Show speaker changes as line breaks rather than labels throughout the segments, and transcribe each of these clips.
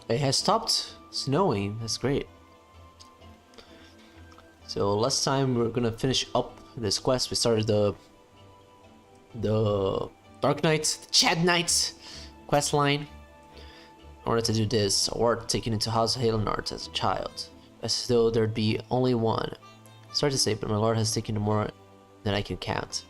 It has stopped snowing. That's great. So last time we're gonna finish up this quest. We started the Dark Knight, the Chad Knight quest line. In order to do this, a ward taken into House Halenart as a child, as though there'd be only one. Sorry to say, but my lord has taken more than I can count.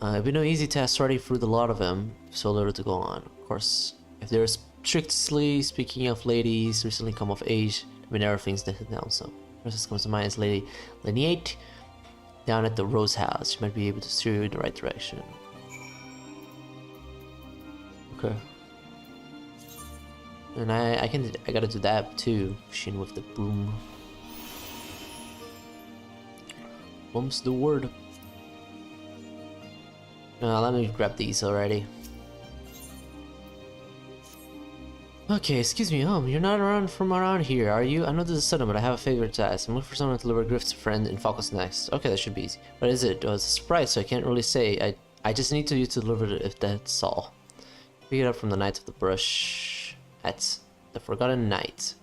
It'd be no easy task sorting through the lot of them, so little to go on. Of course, if they're strictly speaking of ladies recently come of age, we never things down some. First comes to mind is Lady Lineate, down at the Rose House. She might be able to steer you in the right direction. Okay. And I gotta do that too. Shin with the boom. Boom's the word. Let me grab these already. Okay, excuse me, you're not around here, are you? I know this is sudden, but I have a favor to ask. I'm looking for someone to deliver Grift's friend in Falcos next. Okay, that should be easy. What is it? Oh, it's a surprise, so I can't really say. I just need you to deliver it if that's all. Pick it up from the Knight of the Brush. At the Forgotten Knight.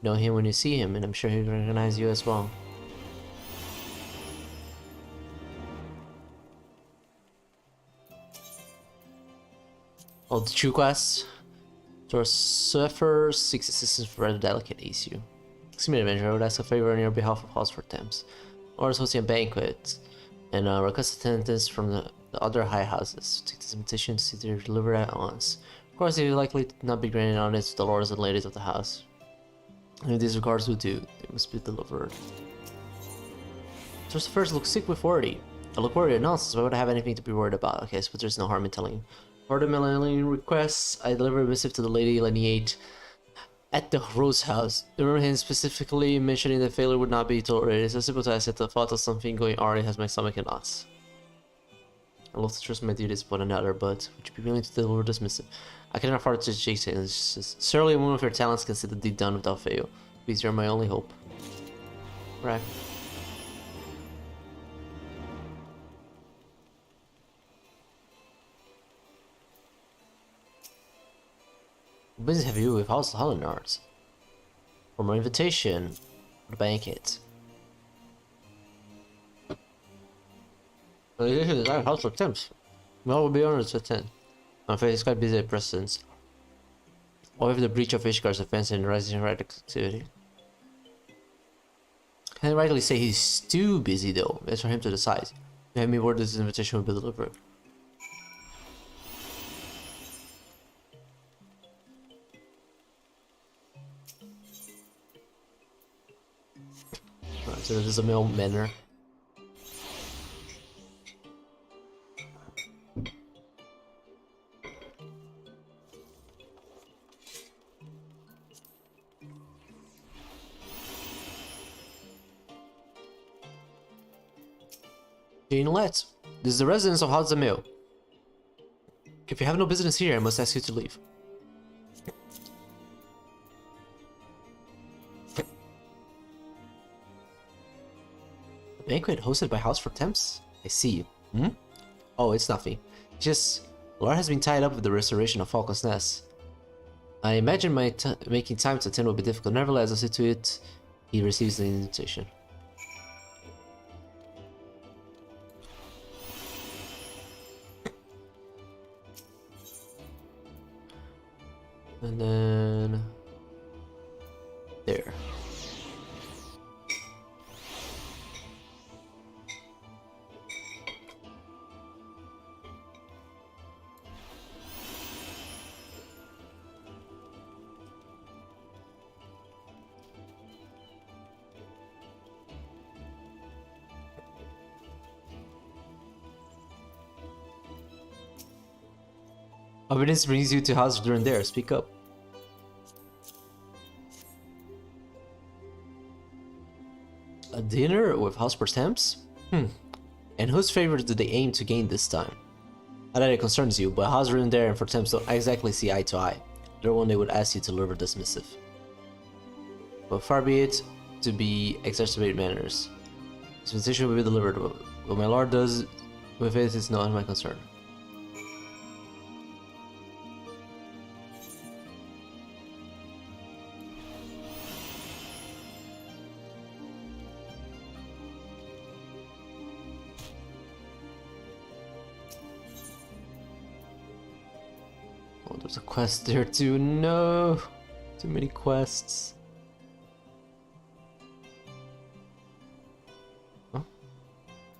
Know him when you see him, and I'm sure he'll recognize you as well. Oh, the true quest. Surfer seeks assistance for a delicate issue. Excuse me, adventurer, I would ask a favor on your behalf of House for Thames. Or is hosting a banquet, and request attendance from the other high houses. Take this invitation to see they're delivered at once. Of course, they will likely not be granted on it to the lords and ladies of the house. And if these regards will do, they must be delivered. Source first looks sick with 40. I look worried, nonsense, why would I have anything to be worried about? Okay, so there's no harm in telling you. For the millennium requests, I delivered a missive to the Lady Lineate at the Rose House. I remember him specifically mentioning that failure would not be tolerated. It's so simple to accept the thought of something going already has my stomach in knots. I love to trust my duties upon another, but would you be willing to deliver this missive? I cannot afford to chase it. Surely one of your talents can see the deed done without fail. Please, you're my only hope. Right. What business have you with House Halenart? For my invitation for the banquet. Well, this is our House for Thames. Well, we'll be honored to attend. I'm afraid it's quite busy at present. Or if the breach of Ishgar's offense and rising radioactivity. Can't rightly say he's too busy though. It's for him to decide. You have me word this invitation will be delivered. Right, so this is a male manner. Let. This is the residence of House the Mill. If you have no business here, I must ask you to leave. A banquet hosted by House for Thames? I see. Hmm? Oh, it's nothing. It's just, Laura has been tied up with the restoration of Falcon's Nest. I imagine making time to attend will be difficult. Nevertheless, I'll see to it he receives the invitation. And then there. What business brings you to House during there? Speak up. A dinner with House for Thames? And whose favors do they aim to gain this time? Not that it concerns you, but House during there and for Thames don't exactly see eye to eye. They're one they would ask you to deliver this missive. But far be it to be exacerbate manners. This invitation will be delivered. What my lord does with it is not my concern. there's a quest there too. No! Too many quests. Huh?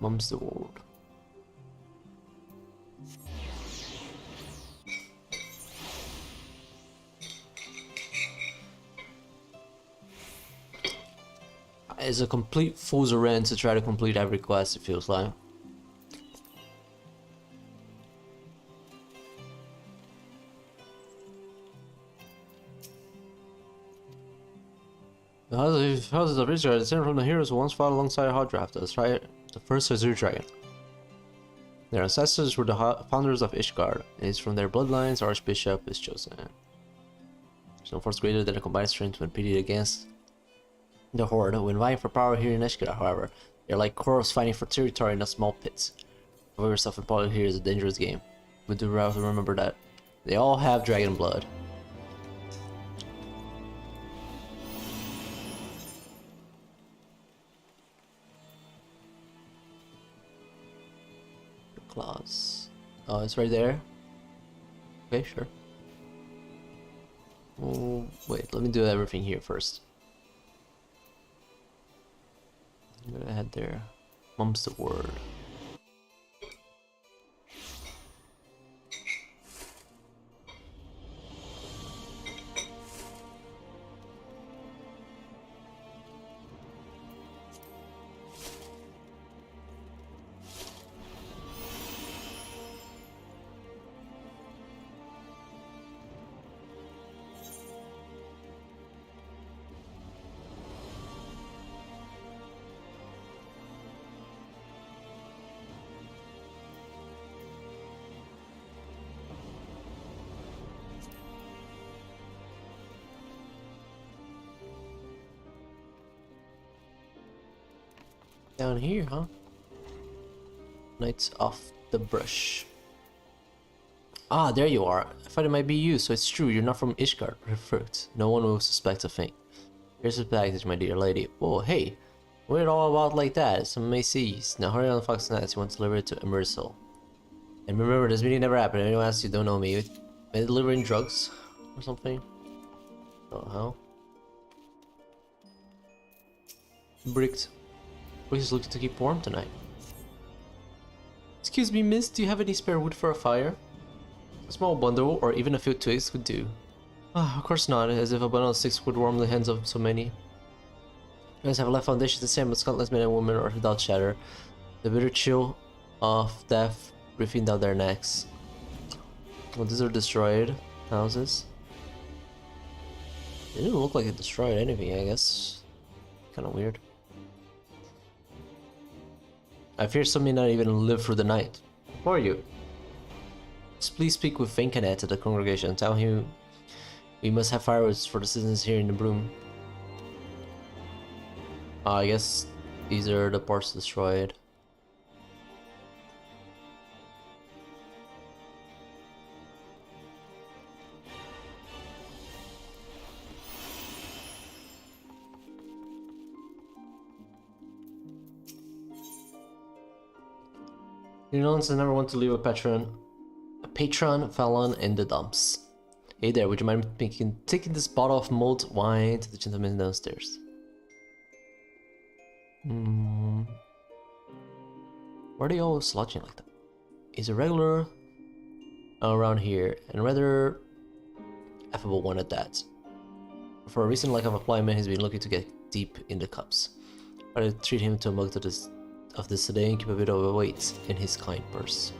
Mum's the ward. It's a complete fool's errand to try to complete every quest, it feels like. The houses of Israel descend from the heroes who once fought alongside Hadraft, the first Azure Dragon. Their ancestors were the founders of Ishgard, and it is from their bloodlines Archbishop is chosen. There's no force greater than a combined strength when pitted against the Horde. When vying for power here in Ishgard, however, they're like crows fighting for territory in a small pit. Avoid yourself in power here is a dangerous game, but do remember that they all have dragon blood. Claws. Oh, it's right there. Okay, sure. Oh, wait, let me do everything here first. I'm gonna head there. Mum's the word. Down here, huh? Knights off the brush. Ah, there you are. I thought it might be you, so it's true. You're not from Ishgard. Fruit. No one will suspect a thing. Here's the package, my dear lady. Whoa, hey. What it all about like that? Some may seize. Now hurry on the Fox Knights. You want to deliver it to Emersal. And remember, this meeting never happened. Anyone else you don't know me. Am I delivering drugs? Or something? Oh, hell. Bricked. Please look to keep warm tonight. Excuse me, miss, do you have any spare wood for a fire? A small bundle, or even a few twigs would do. Ah, of course not, as if a bundle of sticks would warm the hands of so many. You guys have left foundation the same, but countless men and women are without shatter. The bitter chill of death breathing down their necks. Well, these are destroyed houses. They didn't look like it destroyed anything, I guess. Kinda weird. I fear some may not even live through the night. Who are you? Please speak with Venkanet to the congregation. Tell him we must have fireworks for the citizens here in the Broom. I guess these are the parts destroyed. You know, I never want to leave a patron felon in the dumps. Hey there, would you mind taking this bottle of mulled wine to the gentleman downstairs? Why are they all slouching like that? He's a regular around here, and rather affable one at that. For a recent lack of employment, he's been looking to get deep in the cups. I treat him to a mug of this today and keep a bit of a weight in his kind purse.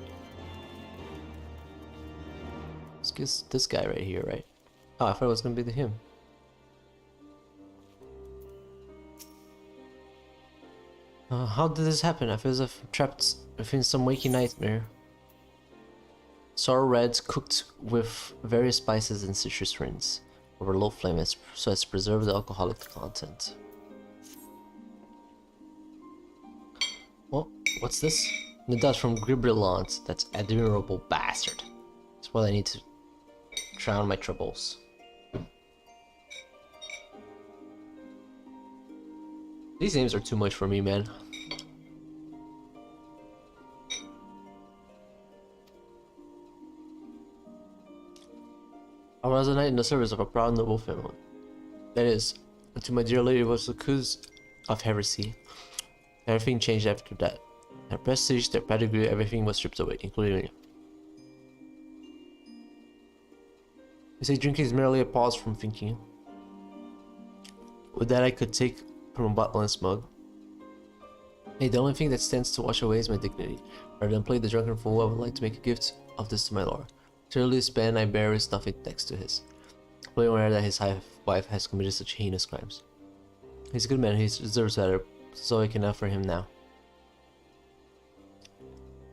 Excuse this guy right here, right? Oh, I thought it was gonna be him. How did this happen? I feel as if I'm trapped within some waking nightmare. Sour reds cooked with various spices and citrus rinds over low flame so as to preserve the alcoholic content. Well, what's this? The dust from Gribrillant. That's admirable bastard. That's what I need to drown my troubles. These names are too much for me, man. I was a knight in the service of a proud noble family. That is, until my dear lady was accused of heresy. Everything changed after that. Their prestige, their pedigree, everything was stripped away, including me. You say drinking is merely a pause from thinking. With that I could take from a bottle and smug. Hey, the only thing that stands to wash away is my dignity. Rather than play the drunken fool, I would like to make a gift of this to my lord. Surely the span I bear is nothing next to his. Fully aware that his wife has committed such heinous crimes. He's a good man, he deserves better, so I can offer him now.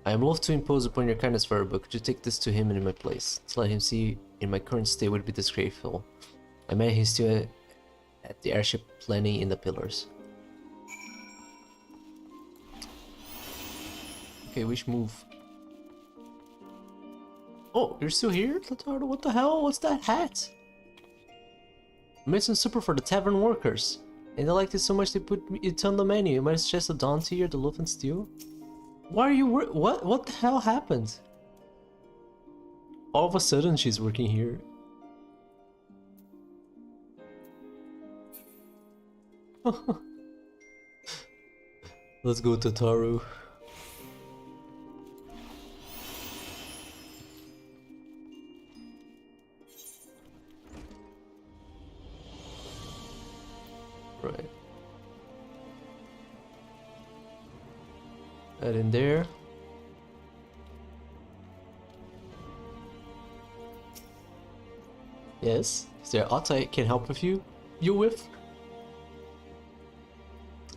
I am loath to impose upon your kindness forever, but could you take this to him in my place? To let him see in my current state would be disgraceful. I met him still at the airship planning in the pillars. Okay, which move? Oh, you're still here, Latardo? What the hell? What's that hat? I made some super for the tavern workers. And they liked it so much they put it on the menu. You might suggest a Dante or the Loaf and Steel? Why are you what the hell happened? All of a sudden she's working here. Let's go to Taru. Right. That in there. Yes. Is there aught I can help with you with?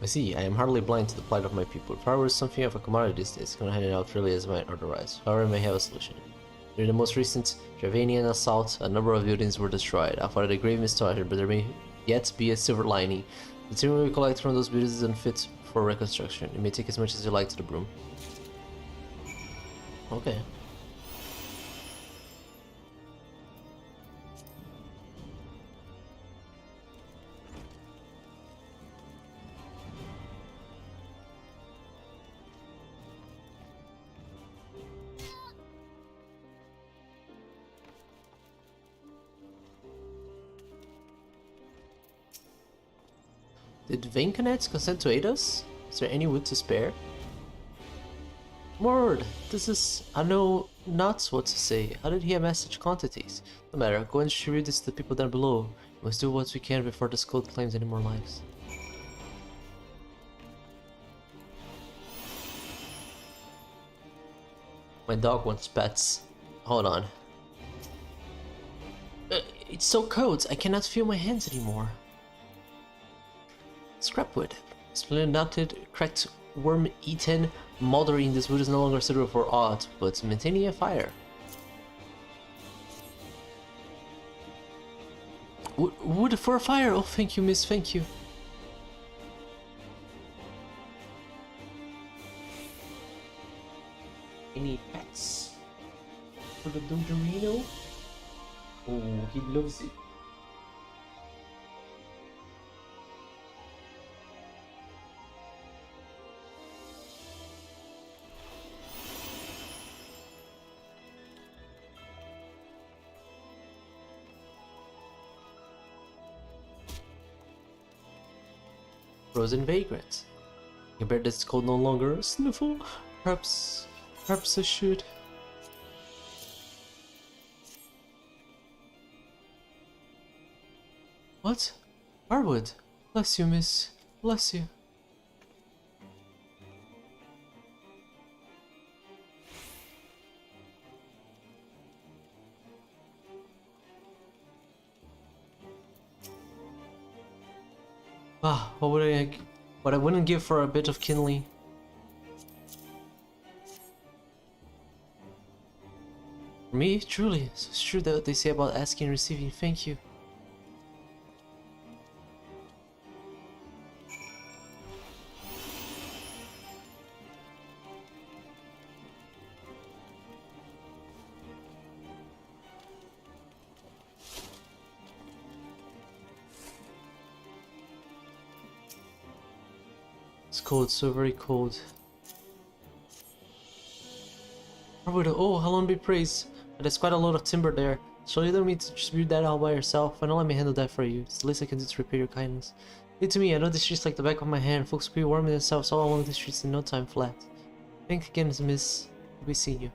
I see, I am hardly blind to the plight of my people. If I were something of a commodity these days, I can hand it out freely as might otherwise. However, I may have a solution. During the most recent Dravanian assault, a number of buildings were destroyed. I thought it a grave misfortune, but there may yet be a silver lining. The material we collect from those buildings is unfit for reconstruction. It may take as much as you like to the broom. Okay. Did Vainkanets consent to aid us? Is there any wood to spare? Lord, this is... I know not what to say. How did he amass such quantities? No matter, go and distribute this to the people down below. We must do what we can before this cult claims any more lives. My dog wants pets. Hold on. It's so cold, I cannot feel my hands anymore. Scrapwood. Splendid, cracked, worm-eaten, moldering. This wood is no longer suitable for aught, but maintaining a fire. Wood for a fire! Oh, thank you, miss, thank you. Any pets for the Dodgerino? Oh, he loves it. Frozen vagrant. I bet this cold no longer. Sniffle. Perhaps I should. What? Arwood. Bless you, miss. Bless you. Ah, what I wouldn't give for a bit of kindling. For me, truly, it's true that what they say about asking and receiving. Thank you. It's cold, so very cold. Oh, Helon be praised. There's quite a lot of timber there. So you don't need to distribute that all by yourself, and don't let me handle that for you. It's the least I can do to repay your kindness. Leave it to me, I know the streets like the back of my hand. Folks will be warming themselves all along the streets in no time flat. Thank again, miss. We'll be seeing you.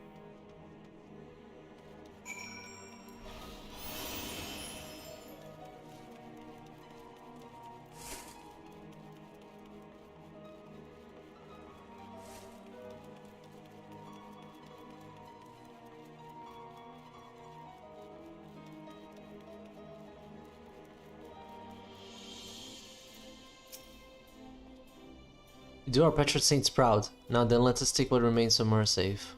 We do our patron saints proud. Now then, let us take what remains somewhere safe.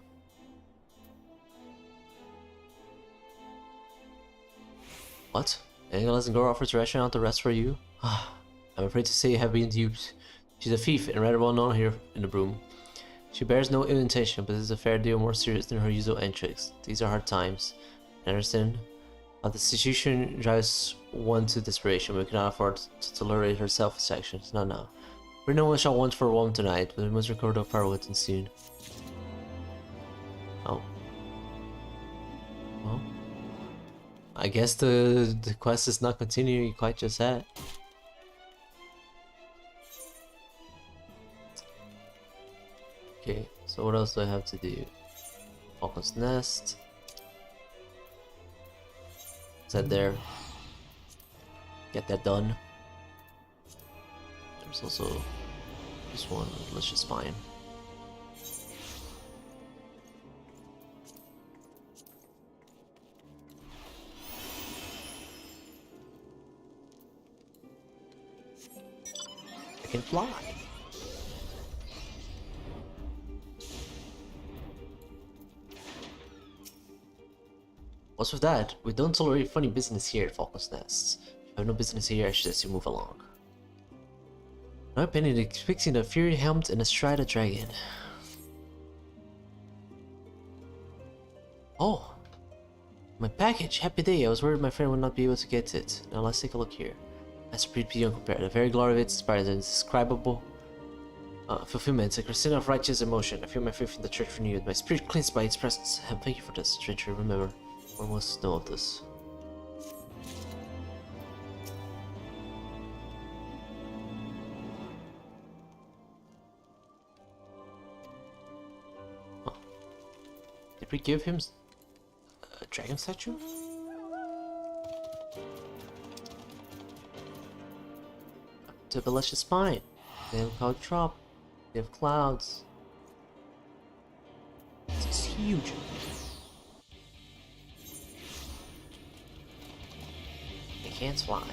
What? Angela's and Gore offers to ration out the rest for you? I'm afraid to say you have been duped. She's a thief and rather well known here in the broom. She bears no ill intention, but is a fair deal more serious than her usual antics. These are hard times. I understand how the situation drives one to desperation, but we cannot afford to tolerate her selfish actions. No. We no one shall want for a woman tonight, but we must recover the firewood and soon. Oh. Well. I guess the quest is not continuing quite just yet. Okay, so what else do I have to do? Falcon's Nest. Is that there? Get that done. There's also this one, Delicious Spine. I can fly. What's with that? We don't tolerate funny business here at Falcon's Nest. If you have no business here, I suggest you move along. In my opinion, depicting a fury helmed and astride a dragon. Oh! My package! Happy day! I was worried my friend would not be able to get it. Now let's take a look here. That's pretty beyond compare. The very glory of it inspires an indescribable fulfillment, a crescendo of righteous emotion. I feel my faith in the church renewed, my spirit cleansed by its presence. And thank you for this, stranger. Remember, one must know of this. Huh. Did we give him a dragon statue? To Delicious Spine. They have cloud drop. They have clouds. This is huge. They can't fly.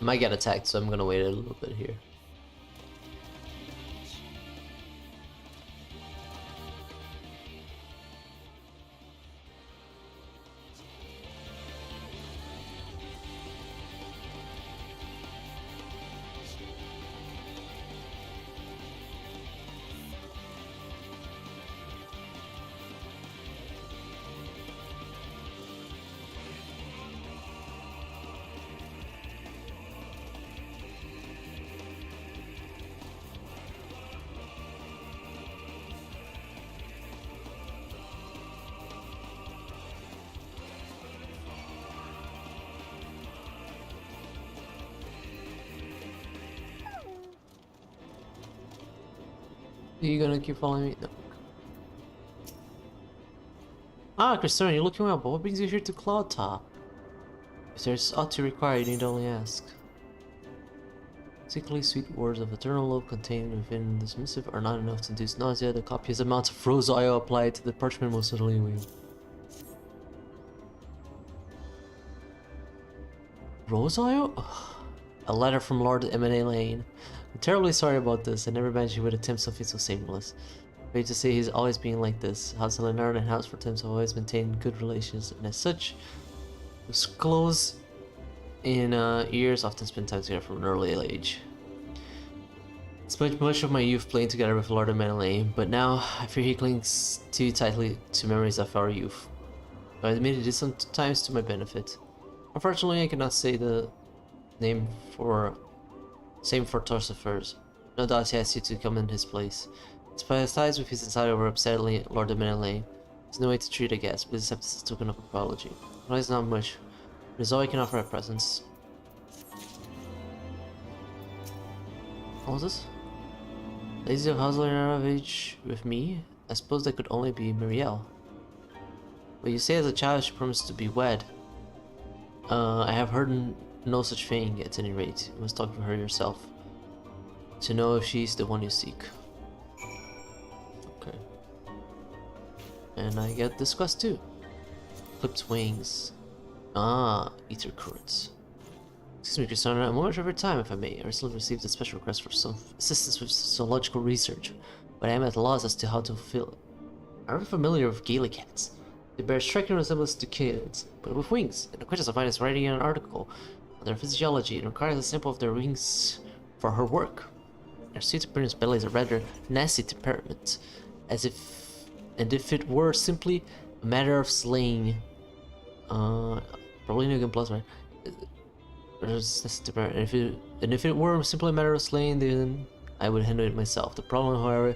I might get attacked, so I'm gonna wait a little bit here. Are you gonna keep following me? No. Ah, Christian, you're looking well, but what brings you here to Cloud Top? If there's aught to require, you need only ask. Particularly sweet words of eternal love contained within this missive are not enough to induce nausea. The copious amounts of rose oil applied to the parchment will certainly win. Rose oil? Ugh. A letter from Lord M&A Lane. I'm terribly sorry about this. I never imagined he would attempt something so shameless. Afraid to say he's always been like this. House Leonard and House for Thames have always maintained good relations, and as such, was close in years, often spent time together from an early age. Spent much of my youth playing together with Lord M&A, but now I fear he clings too tightly to memories of our youth. But I admit it is sometimes to my benefit. Unfortunately, I cannot say the name for... Same for Torsifer's. No doubt he asked you to come in his place. Despite his ties with his insider over upsetting Lord Dominelli, there's no way to treat a guest. Please accept this as a token of apology. No, it's not much. It is all I can offer at present. What was this? Lady of Hauslein with me? I suppose that could only be Muriel. But you say as a child she promised to be wed. I have heard no such thing at any rate. You must talk to her yourself to know if she's the one you seek. Okay. And I get this quest too. Clipped wings. Ah, ether currents. Excuse me, Christina, a moment of your time, if I may. I recently received a special request for some assistance with zoological research, but I am at a loss as to how to fulfill it. I'm familiar with Gaelic cats. They bear striking resemblance to kids, but with wings. An acquaintance of mine is writing an article on their physiology and requires a sample of their wings for her work. Their sweet appearance bellies a rather nasty temperament, and if it were simply a matter of slaying, probably no good plus, right? And if it were simply a matter of slaying, then I would handle it myself. The problem, however,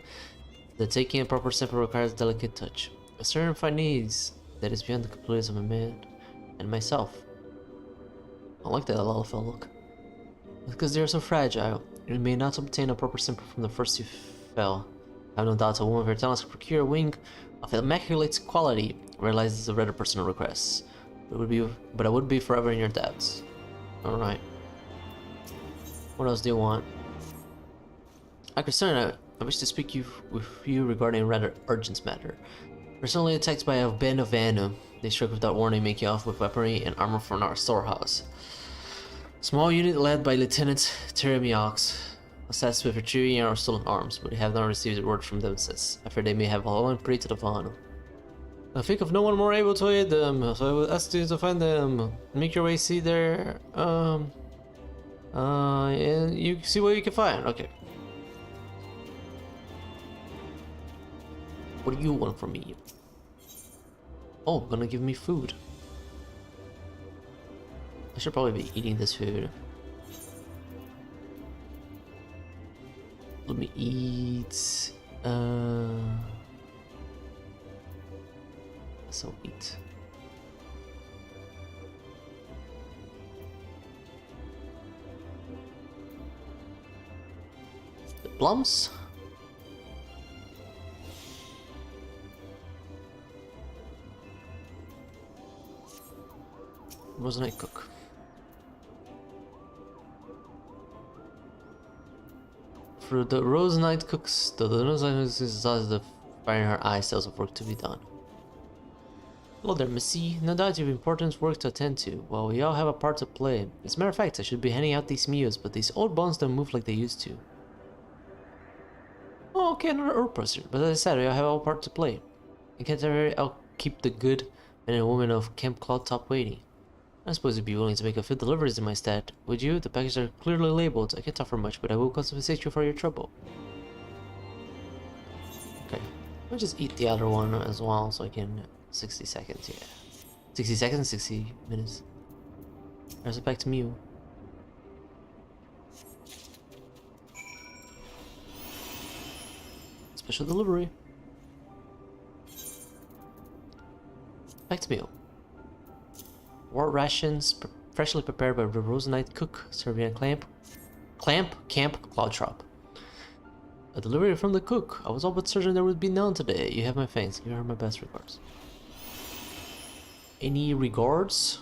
that taking a proper sample requires delicate touch. A certain fine needs that is beyond the capabilities of a man and myself. I like that Lalafell look. Because they are so fragile, you may not obtain a proper sample from the first you fell. I have no doubt a woman of your talents can procure a wing of immaculate quality, realizes a rather personal request. But I would be forever in your debts. Alright. What else do you want? Christina, I wish to speak with you regarding a rather urgent matter. Recently attacked by a band of Vanu. They struck without warning, making off with weaponry and armor from our storehouse. Small unit led by Lieutenant Dantereaver, assessed with retrieving our stolen arms, but we have not received a word from them since. I fear they may have fallen prey to the Vanu. I think of no one more able to aid them, so I will ask you to find them. Make your way, see there, and you see what you can find. Okay. What do you want from me? Oh, gonna give me food. I should probably be eating this food. Let me eat. So eat. The plums. Wasn't I cook? For the Rose Knight cooks, the Rose Knight is the fire in her eyes tells of work to be done. Hello there, Missy. No doubt you have important work to attend to. Well, we all have a part to play. As a matter of fact, I should be handing out these meals, but these old bones don't move like they used to. Oh, okay, another herb person. But as I said, we all have a part to play. I can't I'll keep the good men and women of Camp Cloud Top waiting. I suppose you'd be willing to make a few deliveries in my stead, would you? The packages are clearly labeled. I can't offer much, but I will compensate you for your trouble. Okay, I'll just eat the other one as well, so I can... 60 seconds, yeah. 60 seconds, 60 minutes. There's it back to Mew. Special delivery. Back to Mew. War rations freshly prepared by the Rose Knight cook, serving a Camp Cloud Trop. A delivery from the cook. I was all but certain there would be none today. You have my thanks. You are my best regards. Any regards?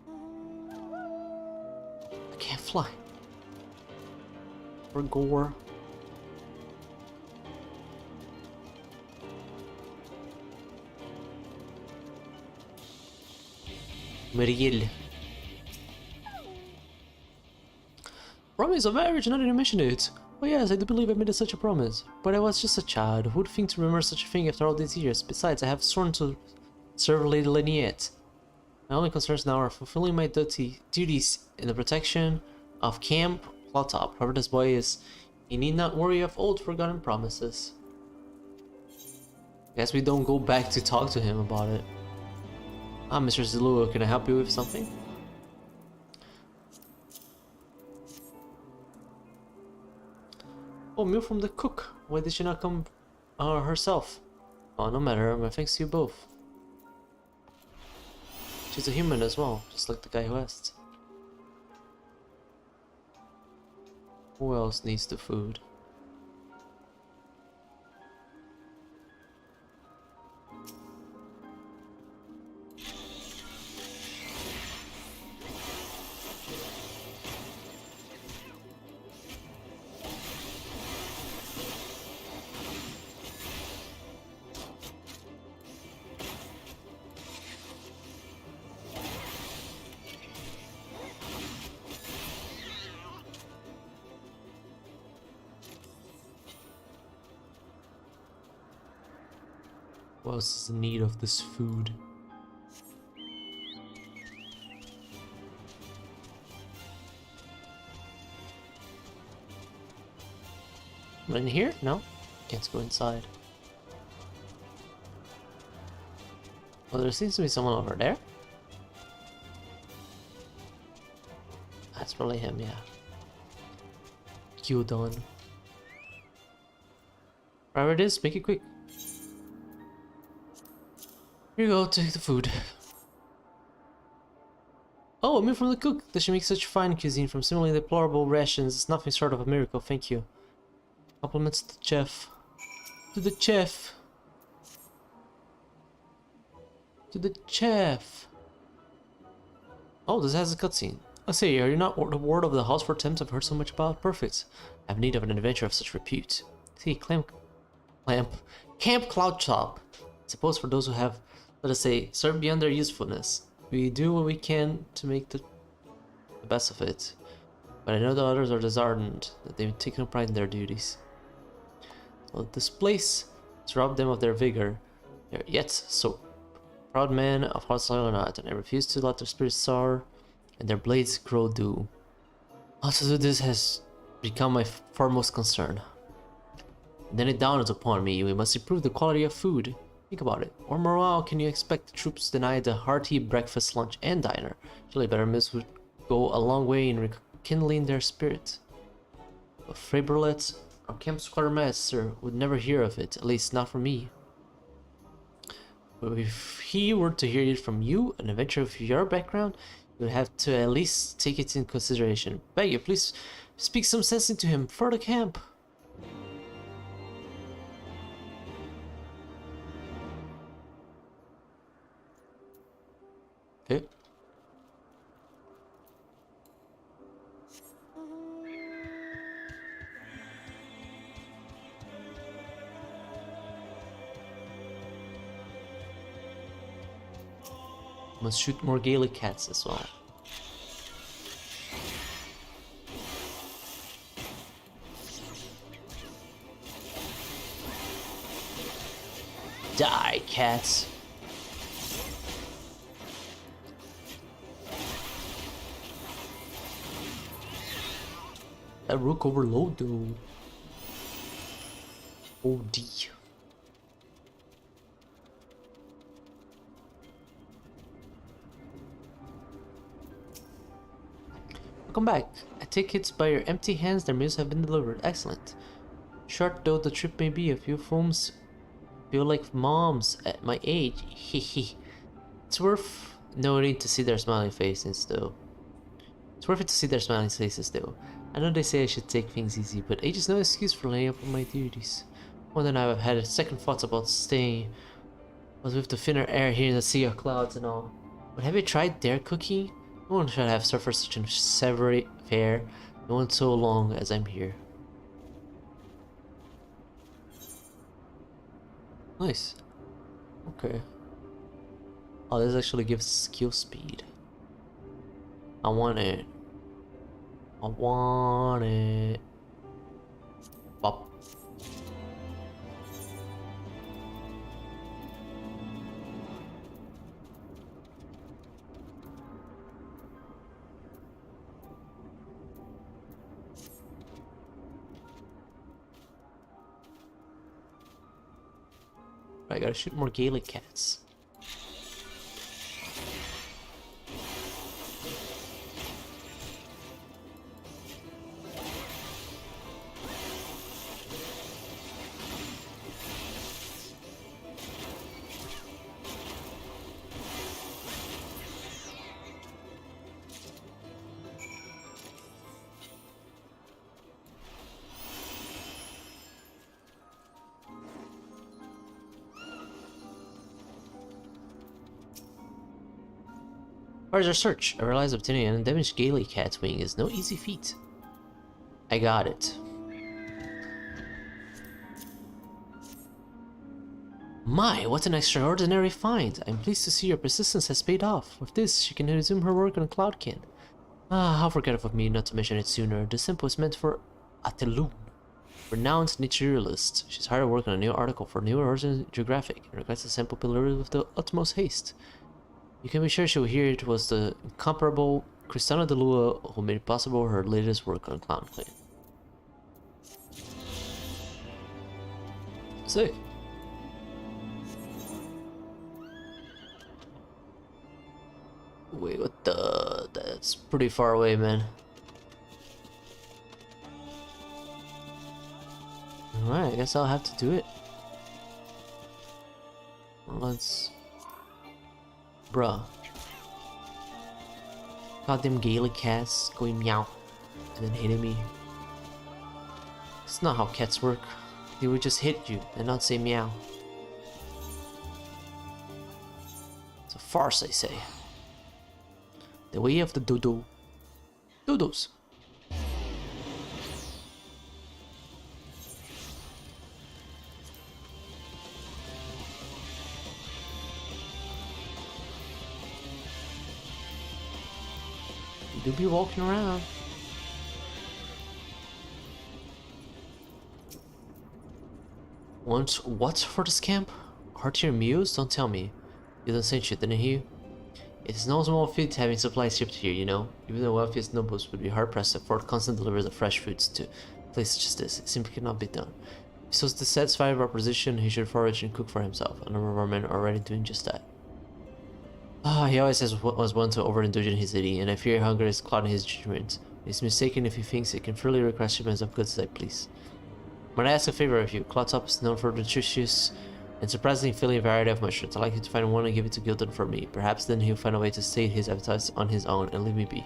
I can't fly. Or gore. Muriel. Promise of marriage, now that you mention it. Oh yes, I do believe I made such a promise. But I was just a child. Who would think to remember such a thing after all these years? Besides, I have sworn to serve Lady Laniette. My only concerns now are fulfilling my duties in the protection of Camp Cloudtop. Whoever this boy is, he need not worry of old forgotten promises. Guess we don't go back to talk to him about it. Ah, Mr. Zulu, can I help you with something? Oh, meal from the cook. Why did she not come herself? Oh, no matter, my thanks to you both. She's a human as well, just like the guy who asked. Who else needs the food? Who else is in need of this food? Am I in here? No? Can't go inside. Well, there seems to be someone over there. That's probably him, yeah. Gyudon. Wherever it is, make it quick. Here you go, take the food. Oh, a meal from the cook! Does she make such fine cuisine from similarly deplorable rations? It's nothing short of a miracle, thank you. Compliments to the chef. To the chef! To the chef! Oh, this has a cutscene. I say, are you not the ward of the house for Thames I've heard so much about? Perfect. I have need of an adventure of such repute. See, Camp Cloud Top. Suppose for those who have, let us say, served beyond their usefulness. We do what we can to make the best of it. But I know the others are disheartened, that they've taken pride in their duties. Well, this place has robbed them of their vigor. They are yet so proud men of hostile or not, and I refuse to let their spirits soar and their blades grow doom. How to do this has become my foremost concern. And then it dawns upon me, we must improve the quality of food. Think about it. Or morale can you expect the troops denied the hearty breakfast, lunch, and diner? Surely better meals would go a long way in rekindling their spirit. But Frabrelet, our camp's quartermaster, would never hear of it, at least not from me. But if he were to hear it from you, an adventurer of your background, you would have to at least take it into consideration. Beg you, please speak some sense into him for the camp. Okay. Must shoot more Gaelic cats as well. Die, cats! That rook overload though. OD. Welcome back. I take it by your empty hands their meals have been delivered. Excellent. Short though the trip may be, a few foams feel like moms at my age. Hehe. It's worth noting to see their smiling faces though. It's worth it to see their smiling faces though. I know they say I should take things easy, but age is no excuse for laying up on my duties. More than I've had second thoughts about staying was with the thinner air here in the sea of clouds and all. But have you tried their cooking? No one should have suffered such a severe fare, no one so long as I'm here. Nice. Okay. Oh, this actually gives skill speed. I want it. I want it. Bop. I gotta shoot more Gaelic cats. Where's our search? I realize obtaining an undamaged Gaily cat's wing is no easy feat. I got it. My, what an extraordinary find! I'm pleased to see your persistence has paid off. With this, she can resume her work on Cloudkin. Ah, how forgetful of me not to mention it sooner. The symbol was meant for Atelun, renowned naturalist. She's hard at work on a new article for New Horizons Geographic and requests the sample delivered with the utmost haste. You can be sure she will hear it was the incomparable Cristana de Lua who made possible her latest work on Cloudkin. Sick. Wait, what the? That's pretty far away, man. Alright, I guess I'll have to do it. Let's... Bruh. Goddamn Gaelic cats going meow and then hitting me. It's not how cats work. They would just hit you and not say meow. It's a farce, I say. The way of the dodo. Dodos. You do be walking around. What for this camp? Cartier Muse? Don't tell me. You done sent shit, didn't you? It is no small feat having supplies shipped here, you know. Even the wealthiest nobles would be hard-pressed to afford constant deliveries of fresh foods to places such as this. It simply cannot be done. If so dissatisfied with our position, he should forage and cook for himself. A number of our men are already doing just that. Ah, he always was one to overindulge in his eating, and I fear hunger is clouding his judgment. He's mistaken if he thinks he can freely request shipments of goods as I please. Might I ask a favor of you? Cloudtop is known for nutritious and surprisingly filling variety of mushrooms. I'd like you to find one and give it to Gildan for me. Perhaps then he'll find a way to sate his appetites on his own and leave me be.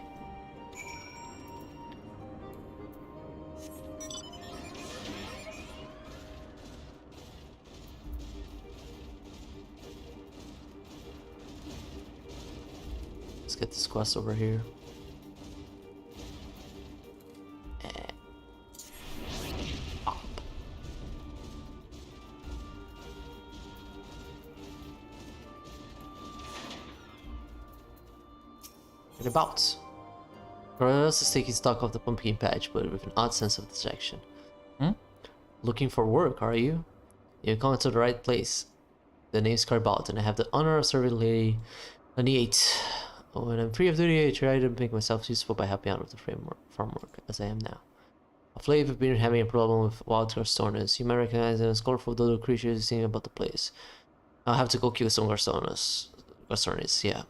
Let's get this quest over here. About. Coriolis is taking stock of the pumpkin patch, but with an odd sense of dejection. Looking for work, are you? You've come to the right place. The name's Carbalt, and I have the honor of serving Lady Aniate. When I'm free of duty, I try to make myself useful by helping out with the farm work, as I am now. Of late, I've been having a problem with wild Garstonas. You might recognize them as colorful dodo creatures seen about the place. I'll have to go kill some Garstonas, yeah.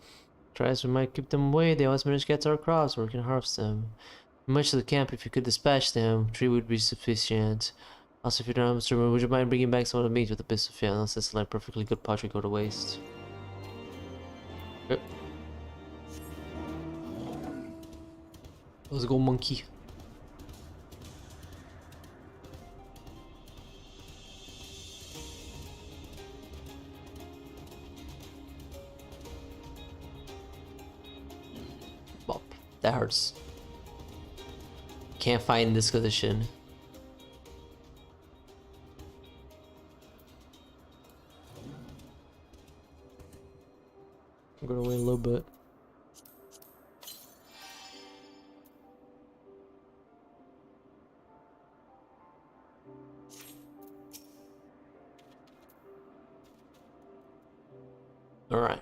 Tries we might keep them away, they always manage to get to our crops where we can harvest them. Much to the camp, if you could dispatch them, 3 would be sufficient. Also, if you don't have much room, would you mind bringing back some of the meat with a bit of fat, unless it's like perfectly good pottery go to waste. Yep. Let's go, monkey. That hurts. Can't fight in this condition. I'm gonna wait a little bit. All right.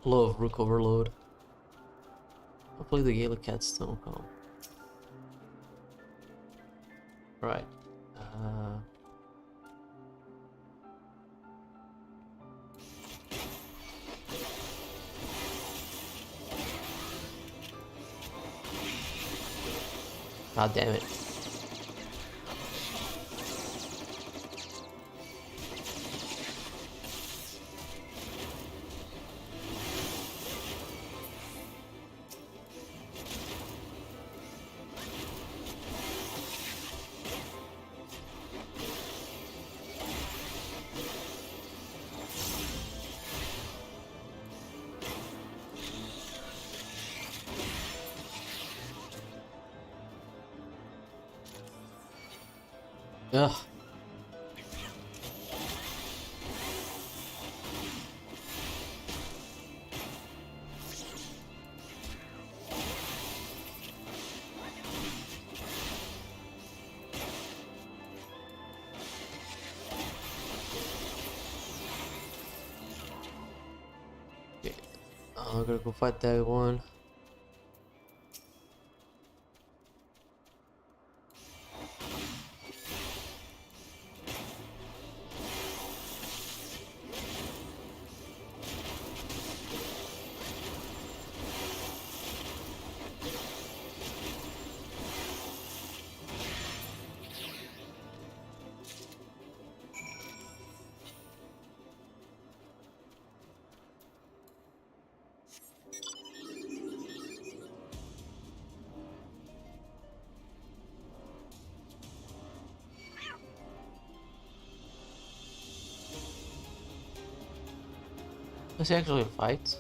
Low of Rook Overload. Hopefully the Gaelic cats don't come. Right. God damn it. Ugh. Okay. I'm gonna go fight that one. Does he actually fight?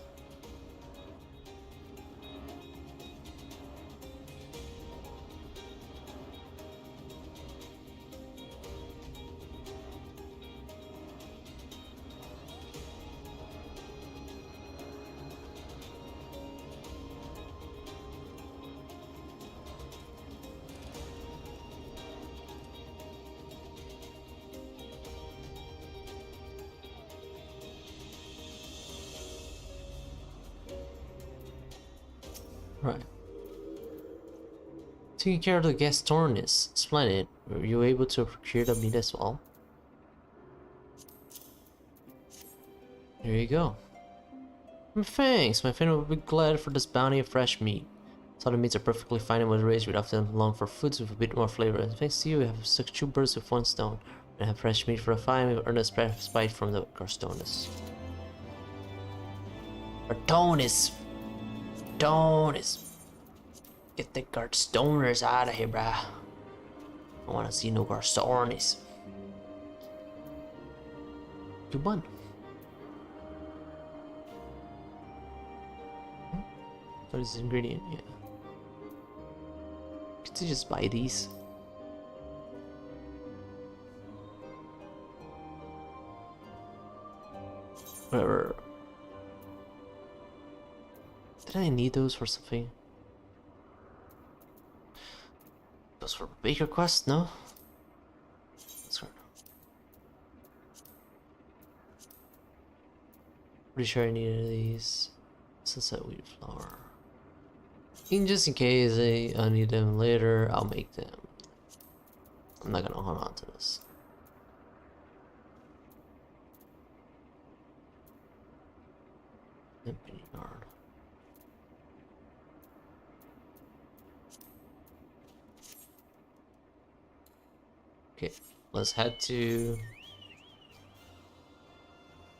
Right. Taking care of the guest torn is splendid. Were you able to procure the meat as well? Here you go. Thanks, my friend will be glad for this bounty of fresh meat. Salted meats are perfectly fine and was raised with often long for foods with a bit more flavor. And thanks to you, we have struck 2 birds with 1 stone. And have fresh meat for a fine, we've earned a respite from the Garstonus. Garstonus! Garstonus! Get the Garstoners out of here, bruh. I wanna see no Garstonus. Good one. What is the ingredient? Yeah. Could you just buy these? Whatever. Did I need those for something? Those for Baker Quest? No? That's right. Pretty sure I needed these. Sunset wheat flour. And just in case I need them later, I'll make them. I'm not gonna hold on to this. Yard. Okay, let's head to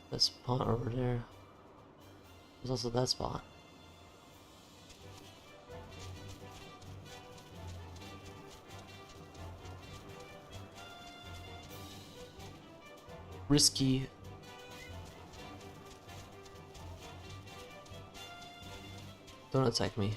that spot over there. There's also that spot. Risky. Don't attack me.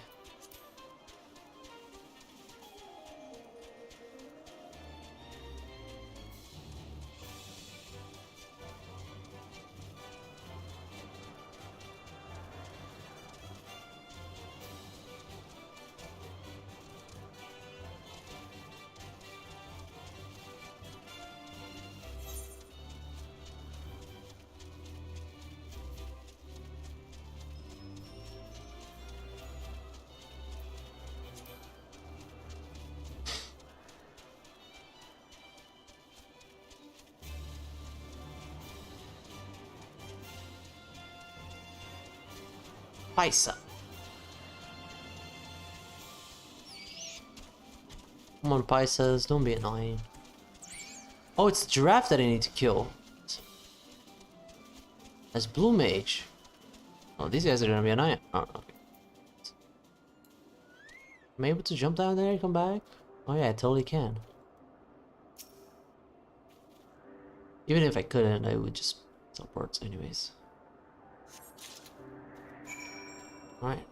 Paisa. Come on, Paisas, don't be annoying. Oh, it's the giraffe that I need to kill. As Blue Mage. Oh, these guys are gonna be annoying. Oh, okay. Am I able to jump down there and come back? Oh yeah, I totally can. Even if I couldn't, I would just teleport anyways. Alright.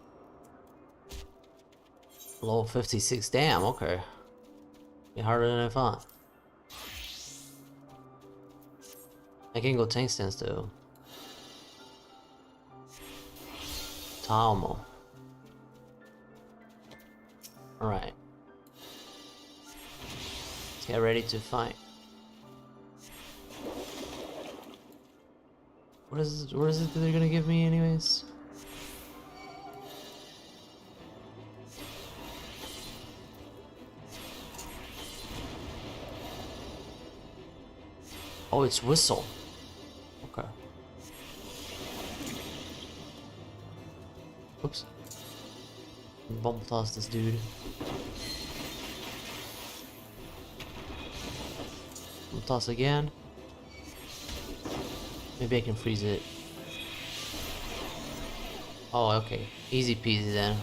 Level 56, damn, okay. Be harder than I thought. I can go tank stance though. Talmo. Alright. Let's get ready to fight. What is it that they're gonna give me anyways? Oh, it's whistle. Okay. Oops. Bumble toss this dude. Bumble toss again. Maybe I can freeze it. Oh, okay. Easy peasy then.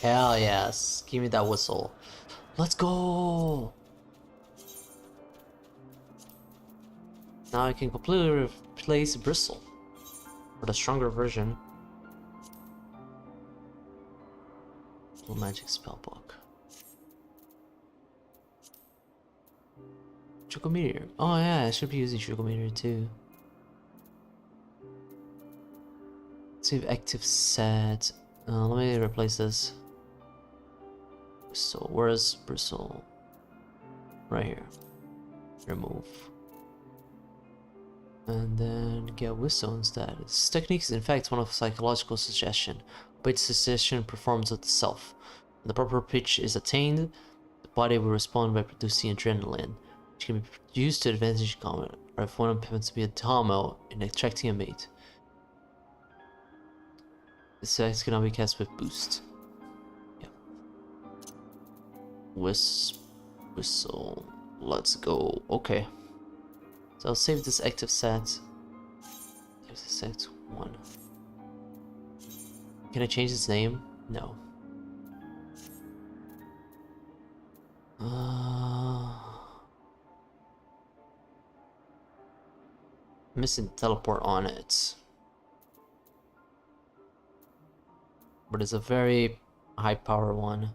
Hell yes. Give me that whistle. Let's go! Now I can completely replace Bristle. For the stronger version. Blue Magic Spellbook. Choco Meteor. Oh yeah, I should be using Choco Meteor too. Save active set. Let me replace this. So where's Bristle? Right here. Remove. And then get Whistle instead. This technique is in fact one of psychological suggestion, but its suggestion performs of the self. When the proper pitch is attained, the body will respond by producing adrenaline, which can be used to advantage combat, or if one happens to be a Tomo in attracting a mate. This effect can now be cast with boost. Yeah. Whistle. Let's go. Okay. So I'll save this active set. Save this set 1. Can I change its name? No. Missing teleport on it. But it's a very high power one.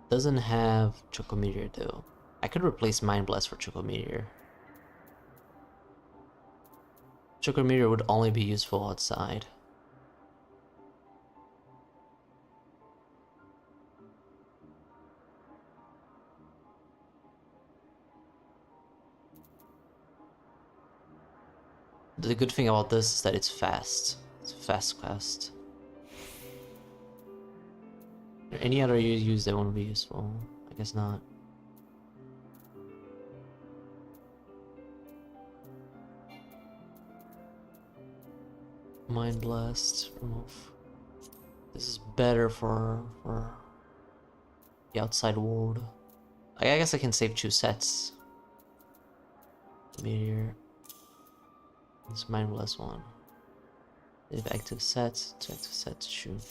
Doesn't have Choco Meteor though. I could replace Mind Blast for Choco Meteor. Choco Meteor would only be useful outside. The good thing about this is that it's fast. It's a fast quest. Any other use that won't be useful? I guess not. Mind Blast, remove. This is better for the outside world. I guess I can save 2 sets. Meteor. This Mind Blast one. They have active sets, 2 active sets, shoot.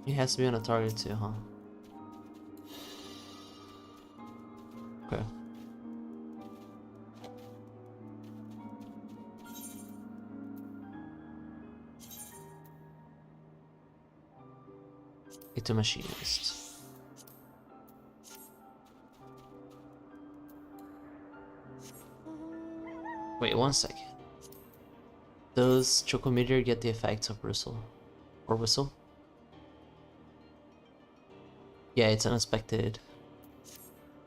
It has to be on a target too, huh? Okay. It's a machinist. Wait 1 second. Does Choco Meteor get the effects of Bristle? Or Whistle? Yeah, it's unexpected.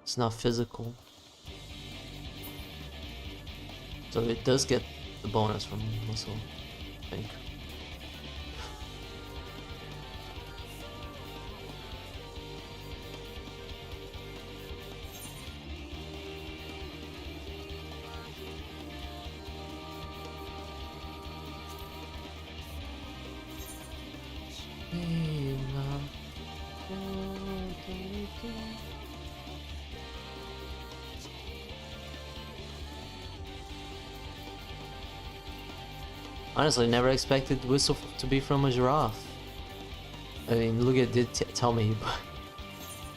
It's not physical. So it does get the bonus from Whistle, I think. Honestly, never expected whistle to be from a giraffe. I mean, look at it, tell me, but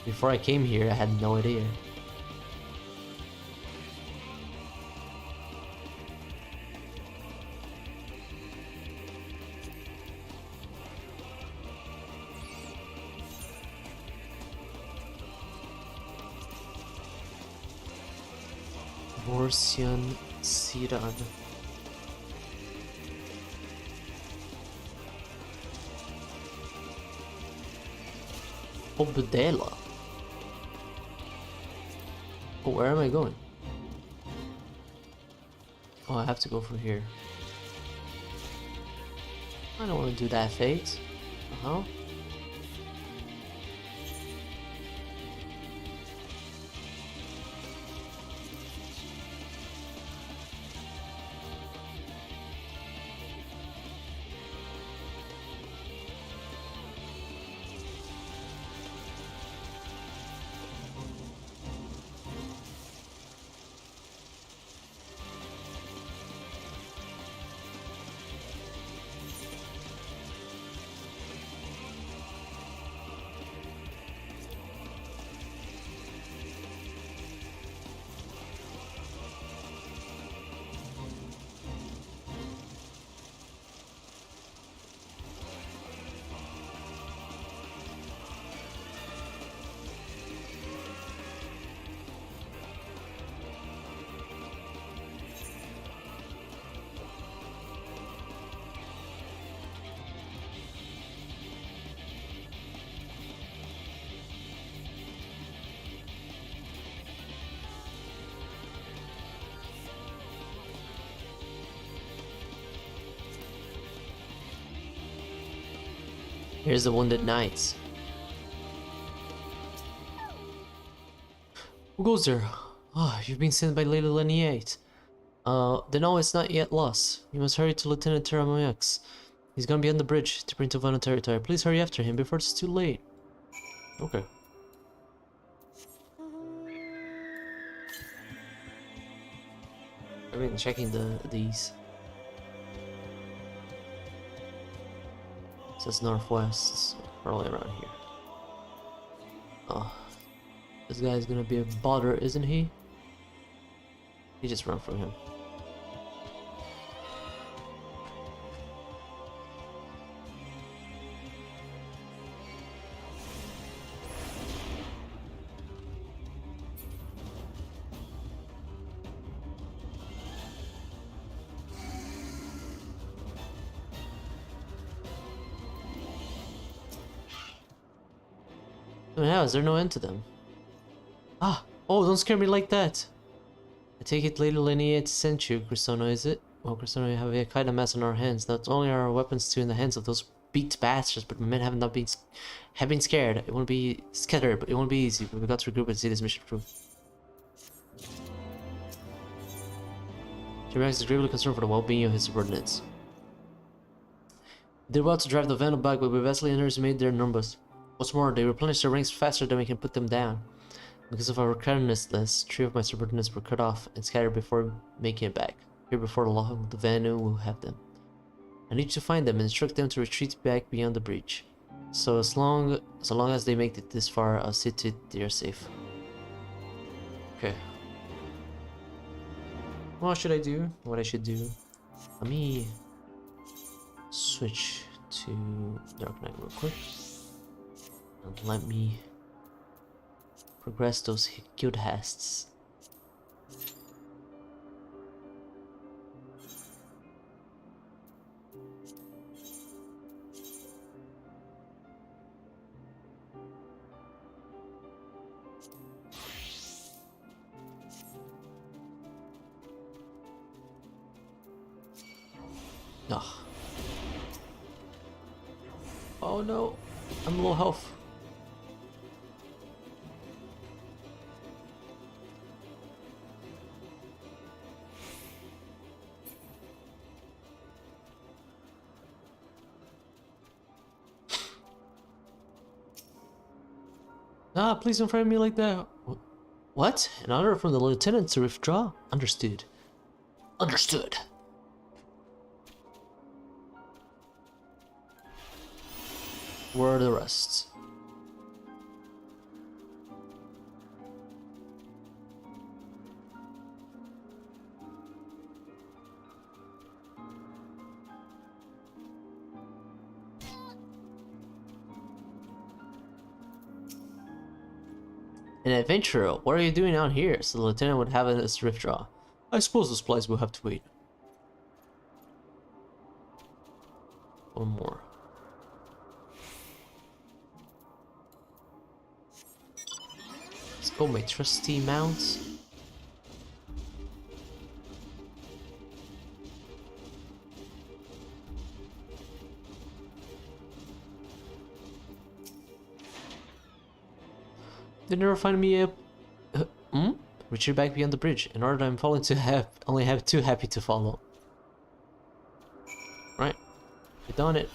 before I came here, I had no idea. Morsian Siran. Obdela. Oh, where am I going? Oh, I have to go from here. I don't want to do that, Fate. Uh-huh. Here's the Wounded Knights. Who goes there? Ah, you've been sent by Lady Leniate. Then all is not yet lost. You must hurry to Lieutenant Terramoyax. He's gonna be on the bridge to bring to Vana territory. Please hurry after him before it's too late. Okay. I've been checking these. It says northwest, so probably around here. Oh, this guy's gonna be a bother, isn't he? You just run from him. I mean, how is there no end to them? Ah! Oh, don't scare me like that! I take it Lady Lineate sent you, Crisono, is it? Well, Crisono, we have a kind of mess on our hands. Not only are our weapons too in the hands of those beaked bastards, but men have been scared. It won't be scattered, but it won't be easy. We've got to regroup and see this mission through. Jimrax is gravely concerned for the well-being of his subordinates. They did well to drive the Vandal back, but we vastly underestimated their numbers. What's more, they replenished their ranks faster than we can put them down. Because of our carelessness, 3 of my subordinates were cut off and scattered before making it back. Here before long, the Vanu will have them. I need to find them and instruct them to retreat back beyond the breach. So long as they make it this far, I'll see to it they are safe. Okay. What should I do? What I should do? Let me switch to Dark Knight real quick. And let me progress those guild hasts. Ugh. Oh no, I'm low health. Ah, please don't frame me like that. What? An order from the lieutenant to withdraw? Understood. Understood. Where are the rest? An adventurer, what are you doing out here? So the lieutenant would have a swift draw. I suppose the supplies will have to wait. One more. Let's go, my trusty mount. They never find me a... Retreat back beyond the bridge. In order I'm falling to only have too happy to follow. Right. We done it.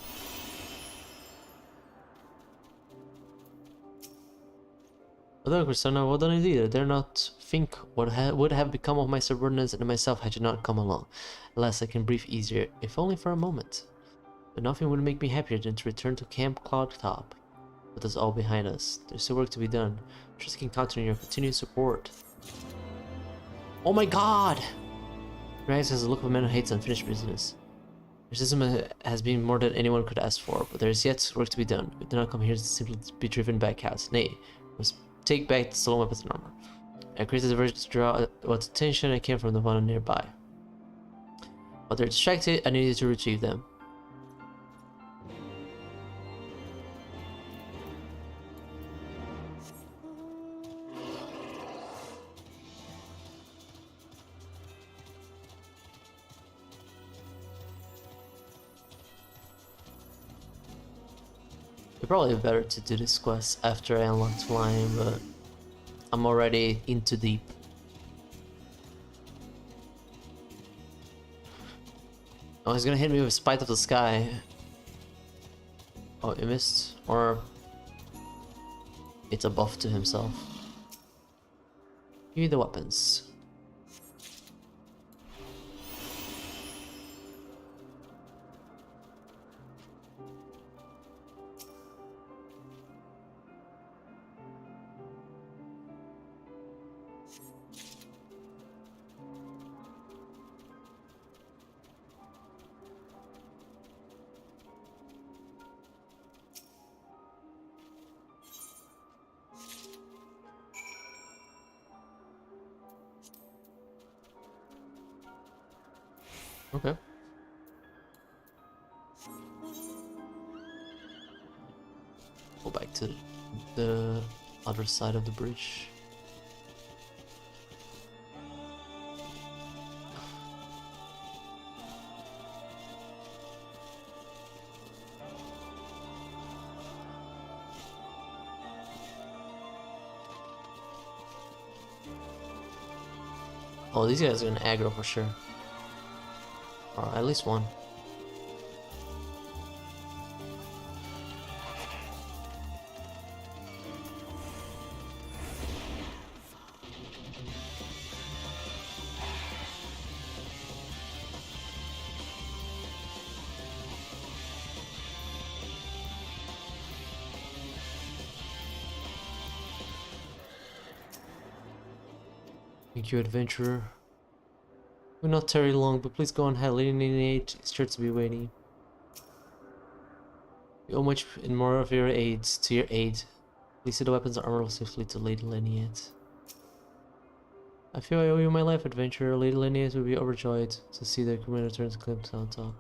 Well done, Christina. Well done indeed. I dare not think what would have become of my subordinates and myself had you not come along. Alas, I can breathe easier, if only for a moment. But nothing would make me happier than to return to Camp Cloudtop. But that's all behind us. There's still work to be done. Trust I can count on your continued support. Oh my god! Your eyes has the look of a man who hates unfinished business. Your system has been more than anyone could ask for, but there is yet work to be done. We did not come here to simply be driven by chaos. Nay, we must take back the stolen weapons and armor. I created a version to draw what's attention I came from the one nearby. While they're distracted, I needed to retrieve them. It'd probably be better to do this quest after I unlocked flying, but I'm already in too deep. Oh, he's gonna hit me with Spite of the Sky. Oh, he missed? Or it's a buff to himself. Give me the weapons. Okay. Go back to the other side of the bridge. Oh, these guys are gonna aggro for sure. Or at least one. Thank you, adventurer. We'll not tarry long, but please go on ahead. Lady 98 is sure to be waiting. We owe much and more of your aids to your aid. Please see the weapons and armor safely to Lady Laniet. I feel I owe you my life, adventurer. Lady Laniet will be overjoyed to see the crewman return to Cloudtop.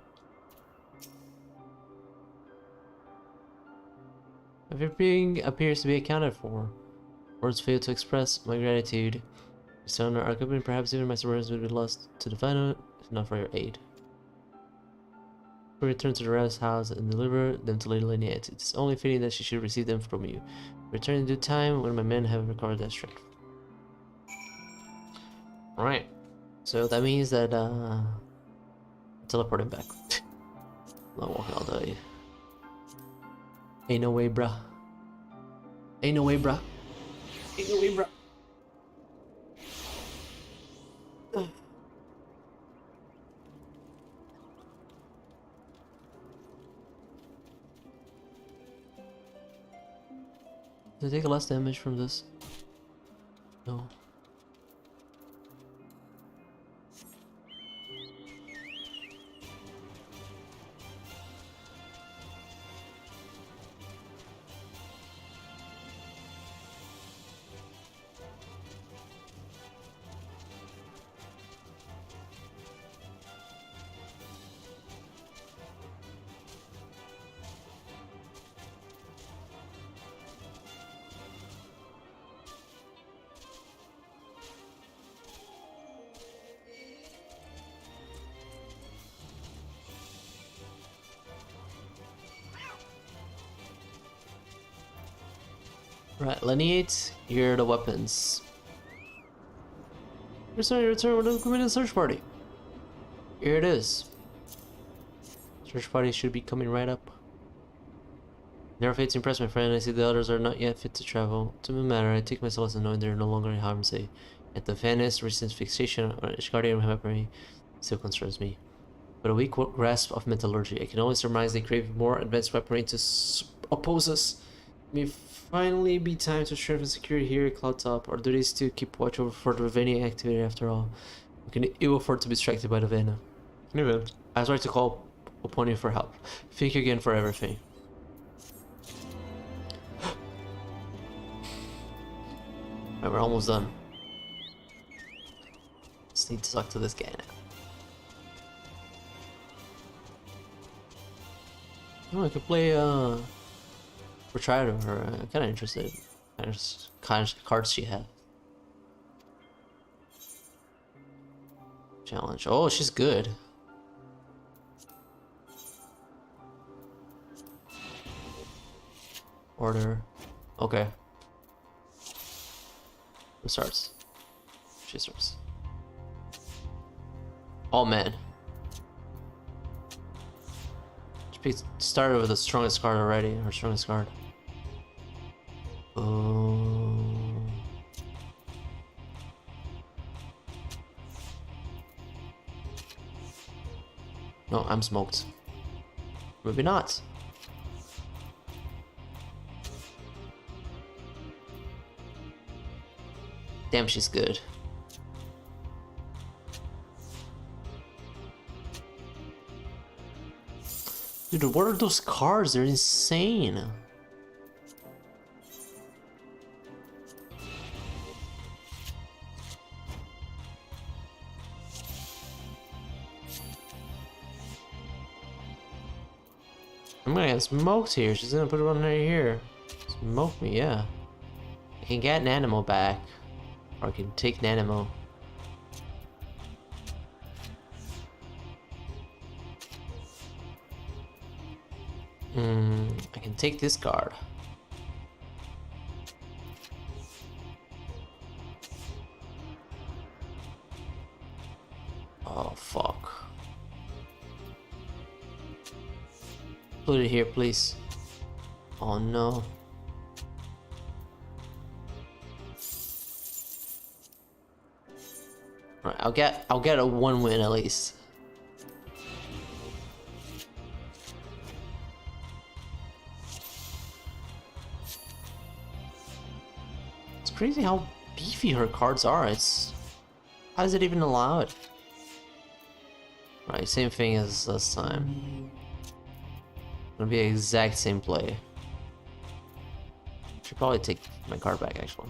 Everything appears to be accounted for. Words fail to express my gratitude. Son, our equipment, perhaps even my subordinates would be lost to the final, if not for your aid. We return to the rest house and deliver them to Lady Laniet. It is only fitting that she should receive them from you. Return in due time when my men have recovered their strength. Alright. So that means that teleporting back. Not walking all the way. Ain't no way, bruh. Ain't no way, bruh. Ain't no way, bruh. Did I take less damage from this? No. Right, lineate, here are the weapons. Return with the committed search party. Here it is. Search party should be coming right up. Never failed to impress my friend. I see the others are not yet fit to travel. To no matter, I take myself as knowing they're no longer in harm's way. At the Venice, recent fixation on Ishgardian weaponry still concerns me. But a weak grasp of metallurgy, I can only surmise they crave more advanced weaponry to oppose us. May finally be time to strengthen security here at Cloud Top, or do they still keep watch over for the Ravenia activity after all? We can ill afford to be distracted by the Vena. Anyway, I was right to call upon you for help. Thank you again for everything. Right, we're almost done. Just need to talk to this guy now. Oh, I could play Dantereaver. I'm kind of interested in kind of cards she had. Challenge. Oh, she's good. Order. Okay. Who starts? She starts. Oh man. She started with the strongest card already. Her strongest card. No, I'm smoked. Maybe not. Damn, she's good. Dude, what are those cards? They're insane. I'm gonna get smoked here. She's gonna put it on right here. Smoke me, yeah. I can get Nanimo back. Or I can take Nanimo. I can take this card. Oh, fuck. Put it here, please. Oh, no. Alright, I'll get a 1 win at least. It's crazy how beefy her cards are. How does it even allow it? Right, same thing as last time. Gonna be the exact same play. Should probably take my card back actually.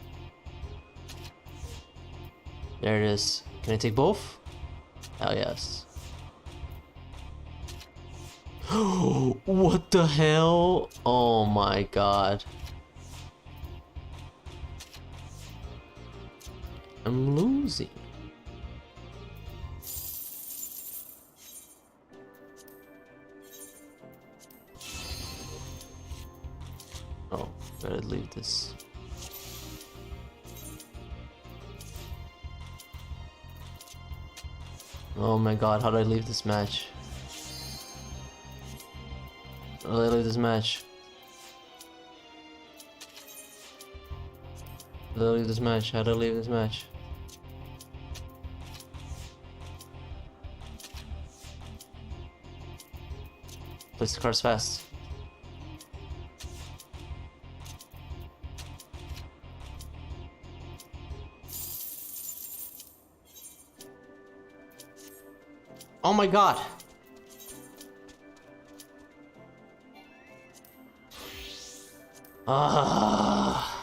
There it is. Can I take both? Hell yes. What the hell? Oh my god. I'm losing. Oh, better leave this. Oh my god, how did I leave this match? How did I leave this match? How did I leave this match? How did I leave this match? Place the cards fast. Oh my god! Ah.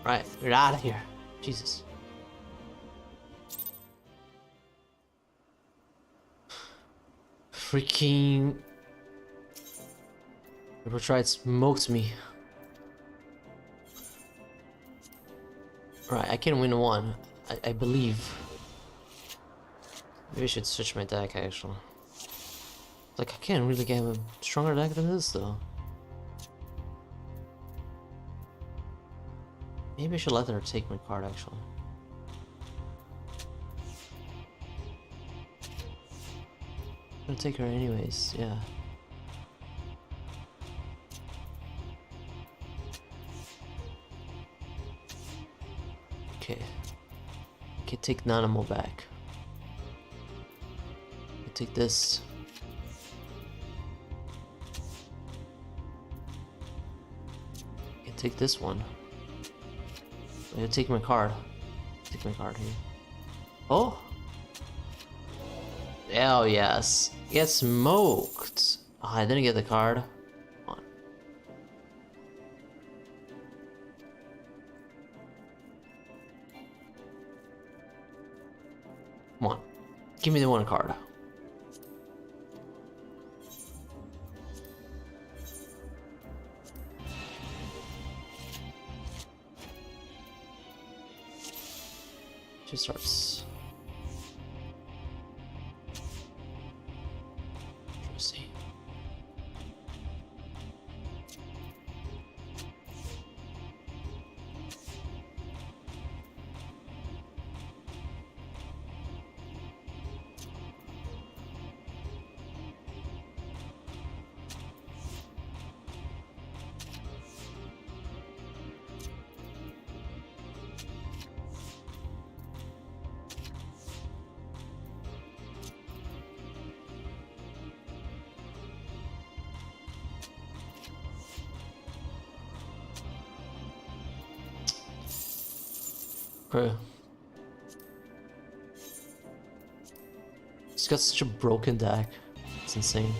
Right, we're out of here. Jesus. Freaking... Tried smoked me. Right, I can win one. I believe. Maybe I should switch my deck actually. Like, I can't really get a stronger deck than this though. Maybe I should let her take my card actually. I'm gonna take her anyways, yeah. Okay. I can take Nanamo back. I take this. I can take this one. I'm gonna take my card. Take my card here. Oh! Oh yes. Get smoked! Oh, I didn't get the card. Come on. Come on. Give me the one card. She starts. Let's see. Okay. He's got such a broken deck. It's insane.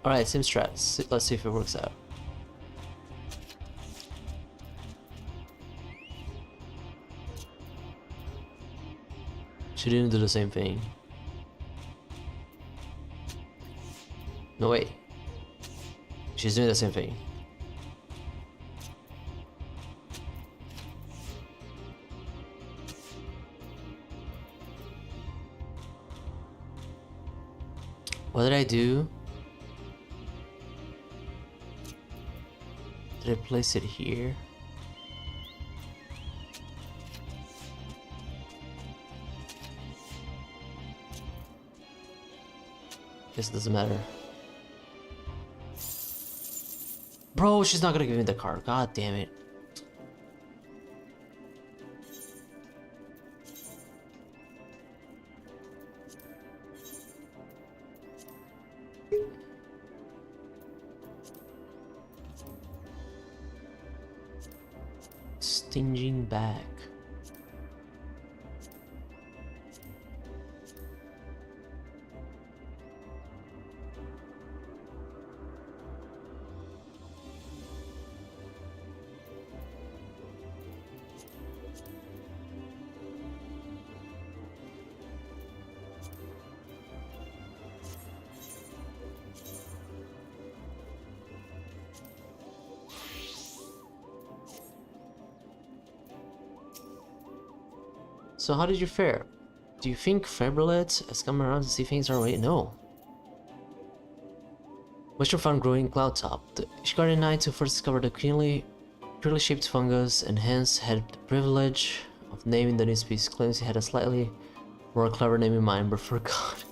Alright, same strat. Let's see if it works out. She didn't do the same thing. No way. She's doing the same thing. What did I do? Did I place it here? Guess it doesn't matter. Bro, she's not gonna give me the card. God damn it. Stinging back. So how did you fare? Do you think Febrilette has come around to see things our way? No. Mushroom found growing cloud top. The Ishgard Knight who first discovered the purely shaped fungus and hence had the privilege of naming the new species claims he had a slightly more clever name in mind but forgot.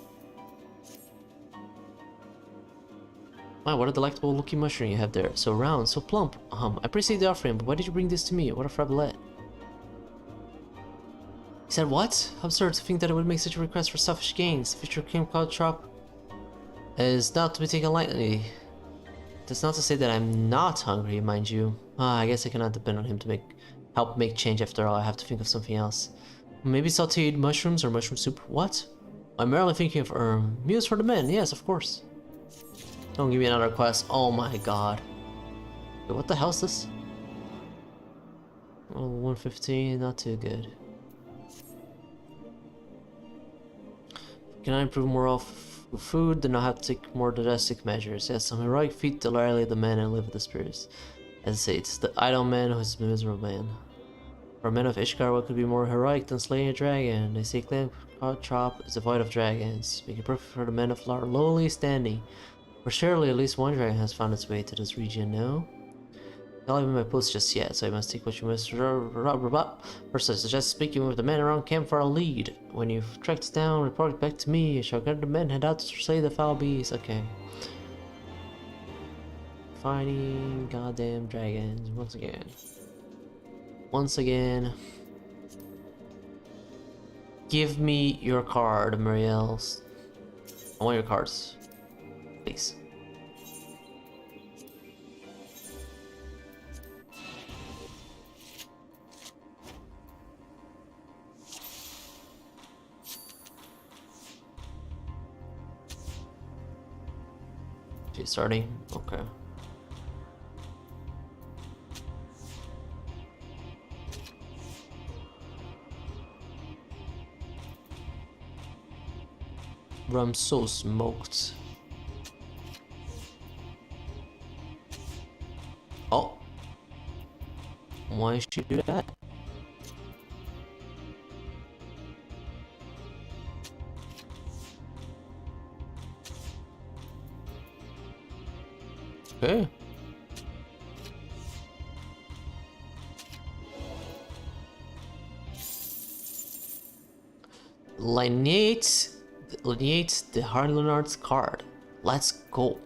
Wow, what a delectable looking mushroom you have there. So round, so plump. I appreciate the offering, but why did you bring this to me? What a Febrilette. He said, what? Absurd to think that it would make such a request for selfish gains. Future King Cloud Drop is not to be taken lightly. That's not to say that I'm not hungry, mind you. I guess I cannot depend on him to help make change after all. I have to think of something else. Maybe sauteed mushrooms or mushroom soup. What? I'm merely thinking of meals for the men. Yes, of course. Don't give me another quest. Oh my god. Wait, what the hell is this? Oh, 115, not too good. Can I improve morale food? Then I'll have to take more drastic measures. Yes, some heroic feat to rally the men and live with the spirits. As I say, it's the idle man who is a miserable man. For a man of Ishgard, what could be more heroic than slaying a dragon? They say Clan Trop is devoid of dragons, making it perfect for the men of lowly standing. For surely at least one dragon has found its way to this region, no? Not leaving my post just yet, so I must take what you must. First, I suggest speaking with the men around camp for a lead. When you've tracked it down, report it back to me. I shall guide the men head out to slay the foul beast. Okay. Fighting goddamn dragons once again. Once again. Give me your card, Marielle. I want your cards. Please. She's starting? Okay. Bro, I'm so smoked. Oh. Why should you do that? Okay. Lineate the Harlenard's card. Let's go.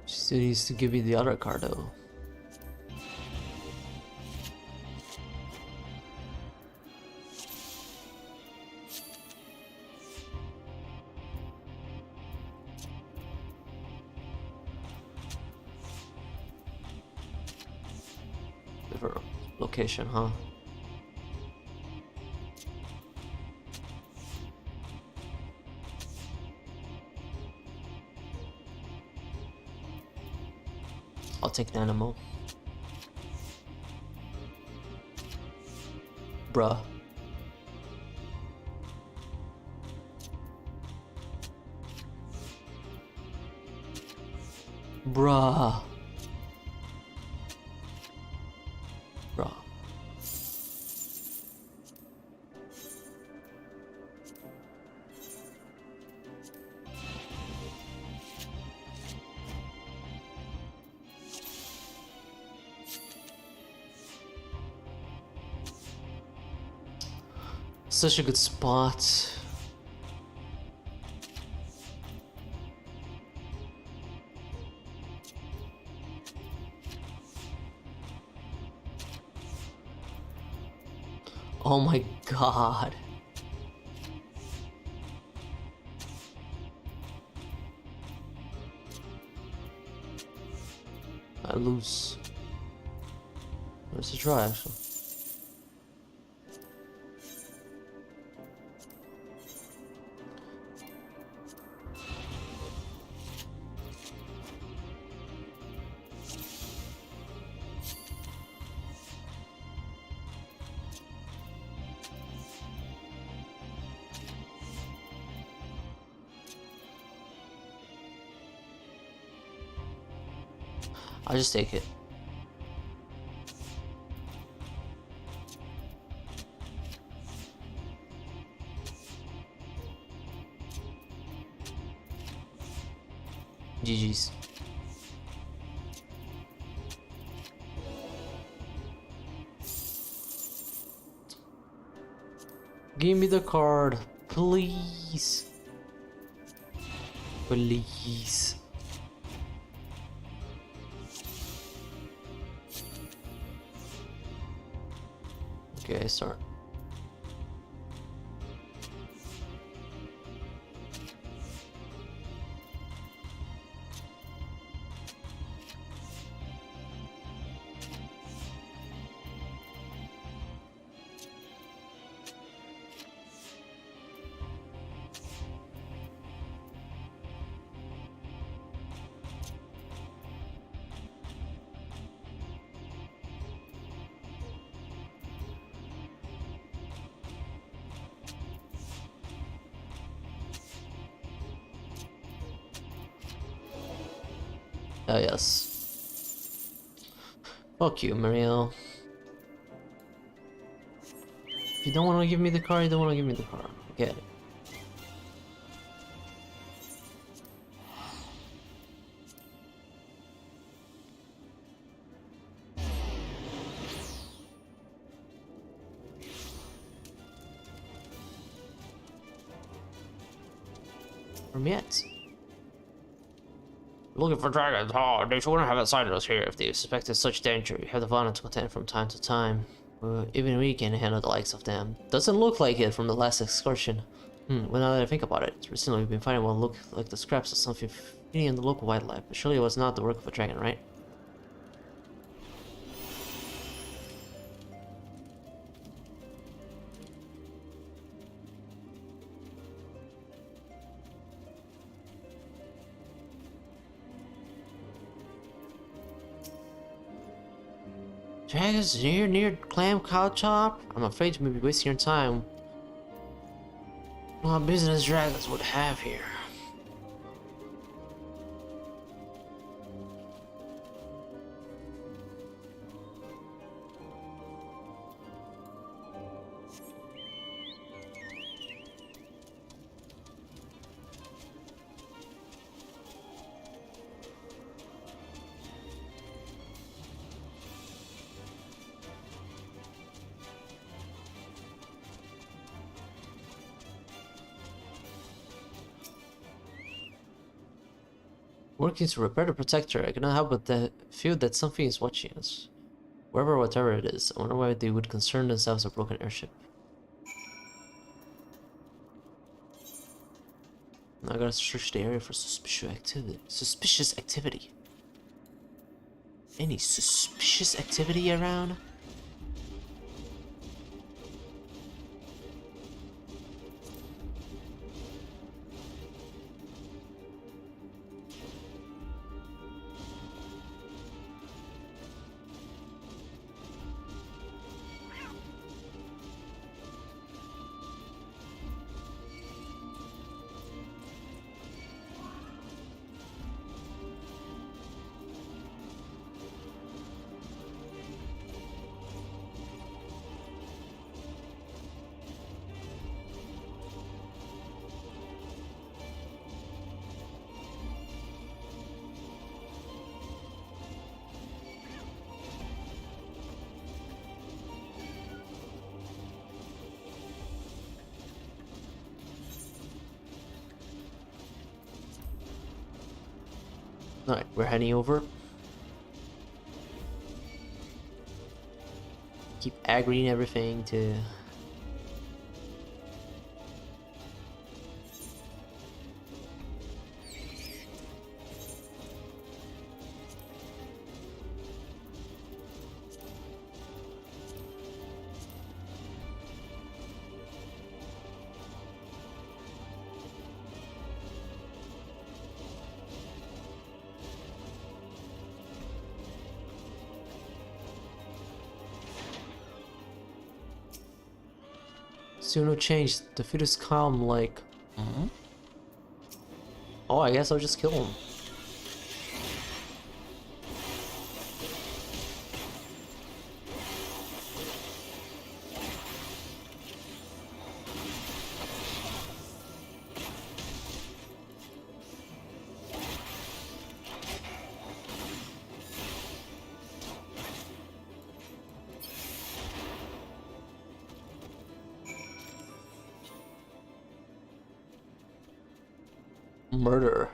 She still needs to give me the other card though. Different location, huh? I'll take an animal. Bruh. Bruh. Bruh. Such a good spot. Oh my god. I lose. Let's try actually. I'll just take it. GG's. Give me the card, please. Please. Okay, start. Oh yes. Fuck you, Mario. If you don't want to give me the car, you don't want to give me the car. I get it. From yet. Looking for dragons, oh, they wouldn't have assigned us here if they suspected such danger. You have the violence to contend from time to time. Even we can handle the likes of them. Doesn't look like it from the last excursion. Well, now that I think about it, recently we've been finding what look like the scraps of something feeding in the local wildlife, but surely it was not the work of a dragon, right? Dragons near Clam Cow Chop? I'm afraid you may be wasting your time. What business dragons would have here? Working to repair the protector, I cannot help but feel that something is watching us. Wherever, whatever it is, I wonder why they would concern themselves with a broken airship. Now I gotta search the area for suspicious activity. Any suspicious activity around? Alright, we're heading over. Keep aggroing everything to... Still no change. The field is calm, like... Oh, I guess I'll just kill him. Murder.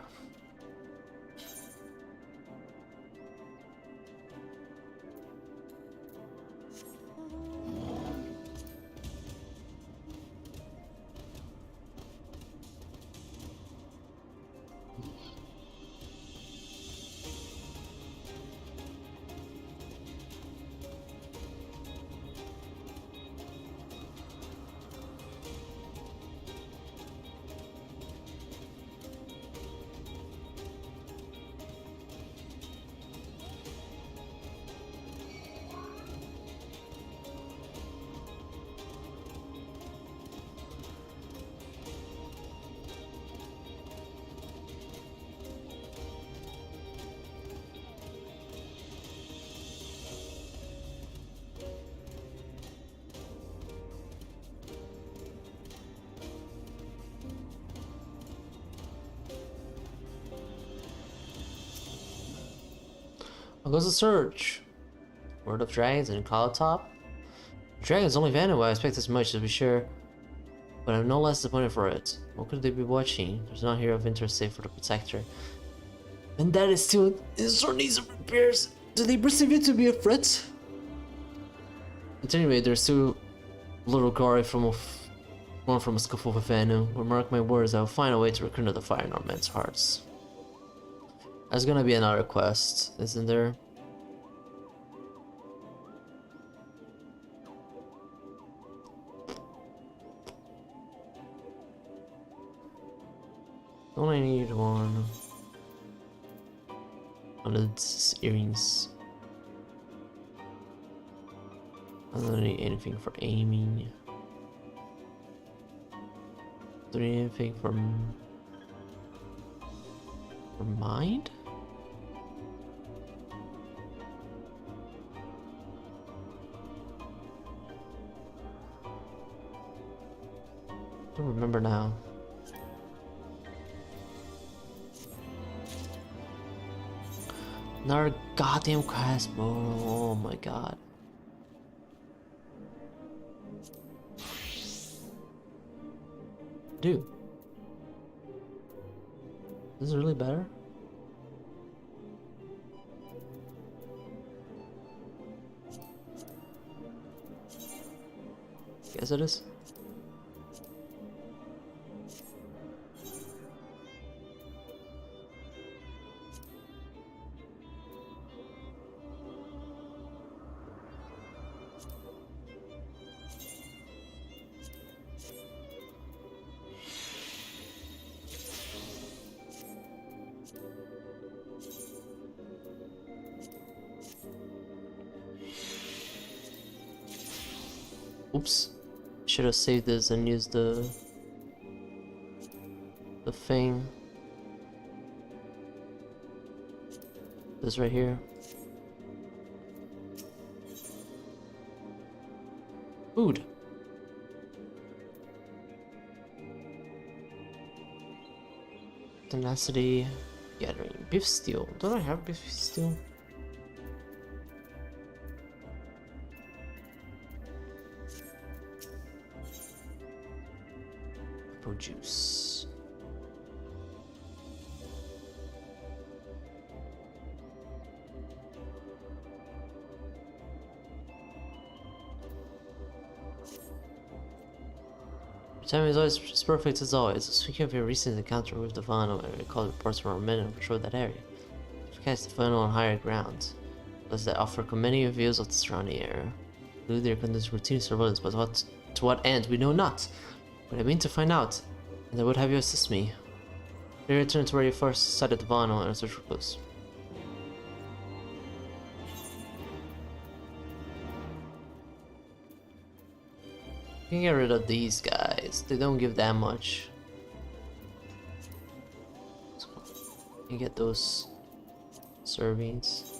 I'll go to search. Word of Dragons and Cloud Top. Dragons only vanished. I expect as much, to be sure. But I'm no less disappointed for it. What could they be watching? There's not here of interest save for the Protector. And that is still in sore needs of repairs. Do they perceive it to be a threat? At any rate, there's still little glory from one from a scuffle with Venom. But mark my words, I will find a way to rekindle the fire in our men's hearts. There's gonna be another quest, isn't there? Don't I need one? One of these earrings. I don't need anything for aiming. Don't need anything for mind? I don't remember now. Another goddamn quest, bro. Oh my god. Dude. This is really better? Guess it is. Oops. Should have saved this and used the thing. This right here. Food. Tenacity. Gathering. Beef stew. Don't I have beef stew? Juice. Timing is always as perfect as always. Speaking of your recent encounter with the Vano, I recall reports from our men who patrol that area. Cast the Vano on higher ground. Those that offer many views of the surrounding area. Do their conduct routine surveillance, but to what end we know not. But I mean to find out, and I would have you assist me. You return to where you first sighted the Vano and search for clues. You can get rid of these guys. They don't give that much. You get those servings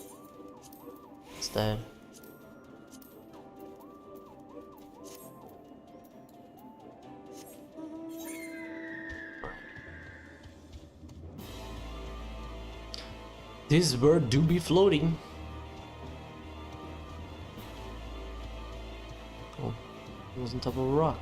instead. This bird do be floating. Oh, it was on top of a rock.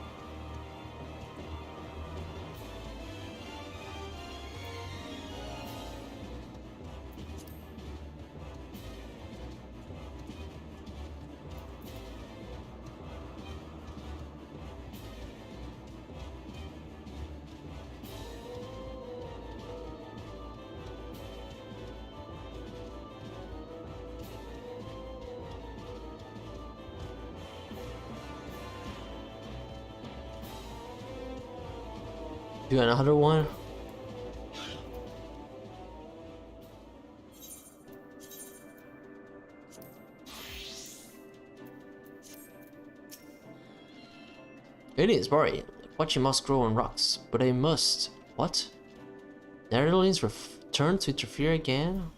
Do another one. It is, Bari. Watching moss grow on rocks, but I must. What? Netherlands return to interfere again?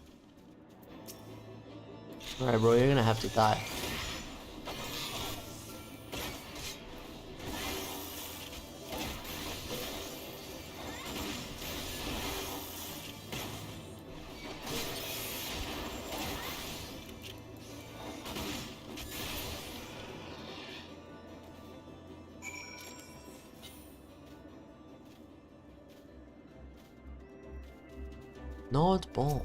Alright, bro, you're gonna have to die. Not bomb.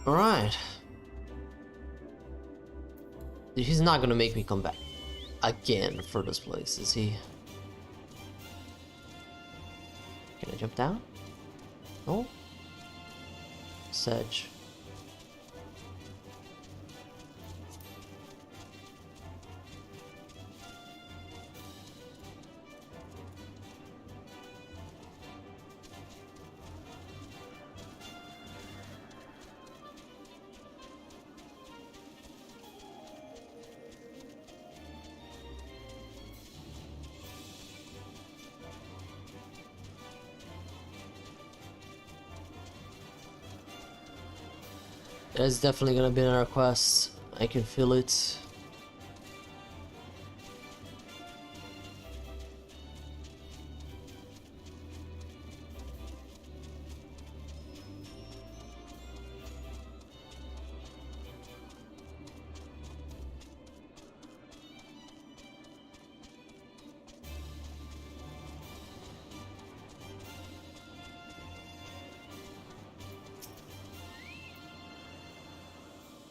Alright. He's not gonna make me come back again for this place, is he? Can I jump down? No? Sedge. There's definitely gonna be another quest. I can feel it.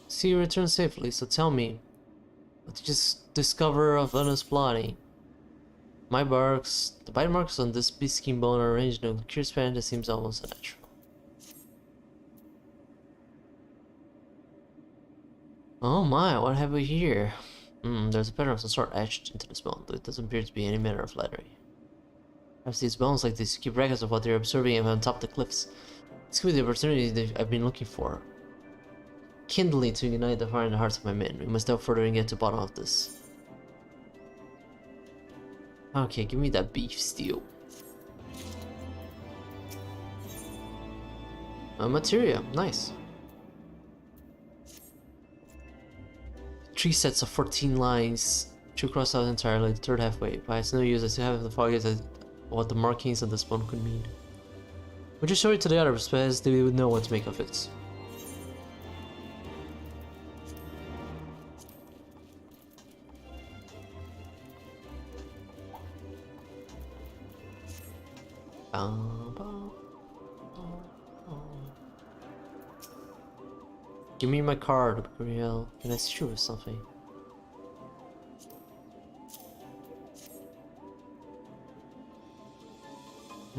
See, you return safely, so tell me, what did you just discover of Anna's plotting? The bite marks on this beast-skin bone are arranged in a curious pattern that seems almost unnatural. Oh my, what have we here? There's a pattern of some sort etched into this bone, though it doesn't appear to be any manner of flattery. Perhaps these bones like this keep records of what they're observing on top of the cliffs. This could be the opportunity that I've been looking for. Kindling to ignite the fire in the hearts of my men. We must delve further and get to the bottom of this. Okay, give me that beef stew. Materia, nice. 3 sets of 14 lines. 2 crossed out entirely, the third halfway. But it's no use, I still have the fog as what the markings of this bone could mean. Would you show it to the others, as they would know what to make of it? Give me my card, Gabriel. Can I shoot or something?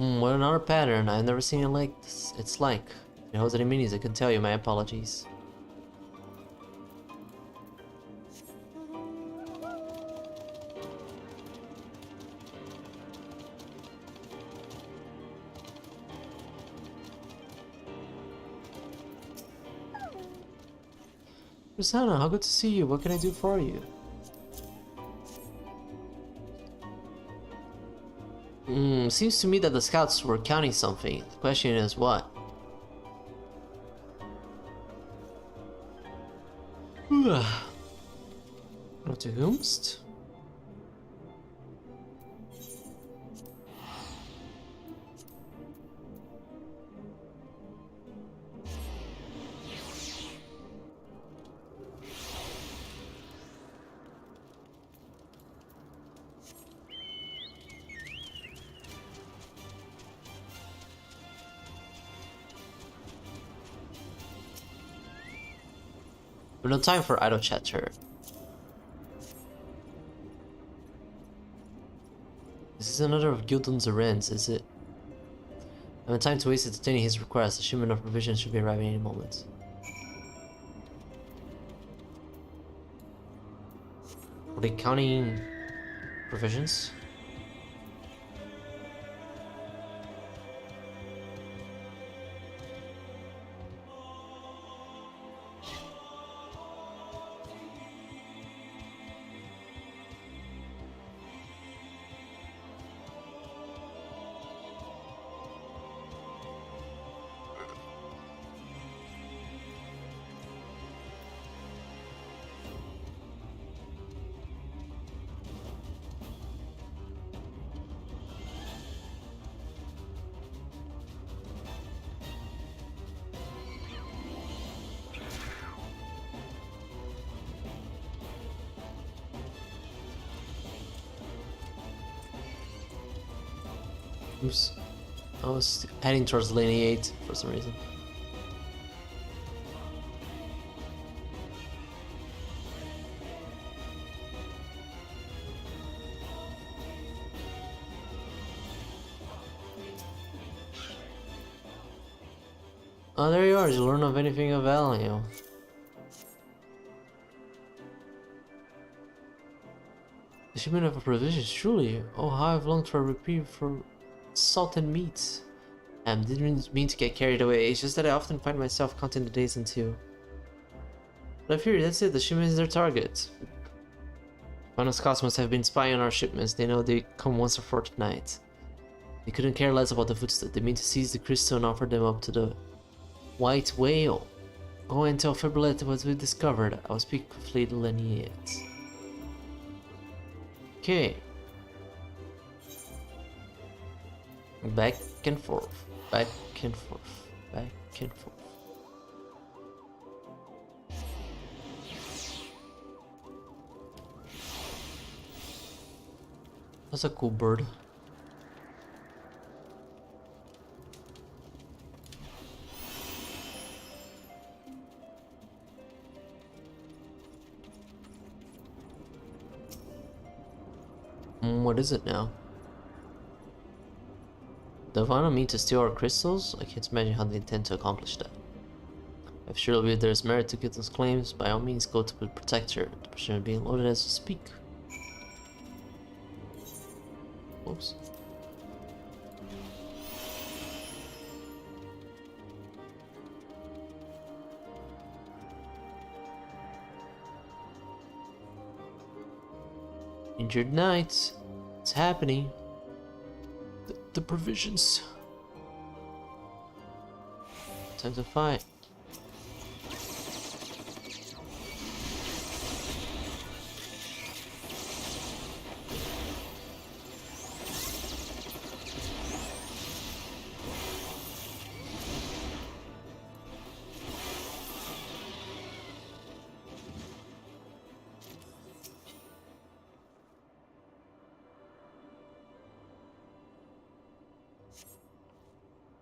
What another pattern. I've never seen it like this. It's like. If it holds any meanings, I can tell you. My apologies. Rosanna, how good to see you. What can I do for you? Seems to me that the scouts were counting something. The question is what? Not to whomst? No time for idle chatter. This is another of Gildon's errands, is it? I have time to waste entertaining his request. A shipment of provisions should be arriving any moment. Are they counting provisions? Oops. I was heading towards lane 8 for some reason. Oh, there you are. Did you learn of anything of value? The shipment of provisions, truly. Oh, how I've longed for a reprieve for salt and meat. Didn't mean to get carried away. It's just that I often find myself counting the days until. But I fear that's it. The shipment is their target. Final scouts must have been spying on our shipments. They know they come once a fortnight. They couldn't care less about the footsteps. They mean to seize the crystal and offer them up to the white whale. Go and tell Fibrilette what we discovered. I will speak with Lady Leniette. Okay. Back and forth, back and forth, back and forth. That's a cool bird. What is it now? The Vanna mean to steal our crystals? I can't imagine how they intend to accomplish that. If surely there's merit to Gildan's claims, by all means go to protect her. The person is being loaded as we speak. Oops. Injured knights. It's happening. The provisions. Time to fight.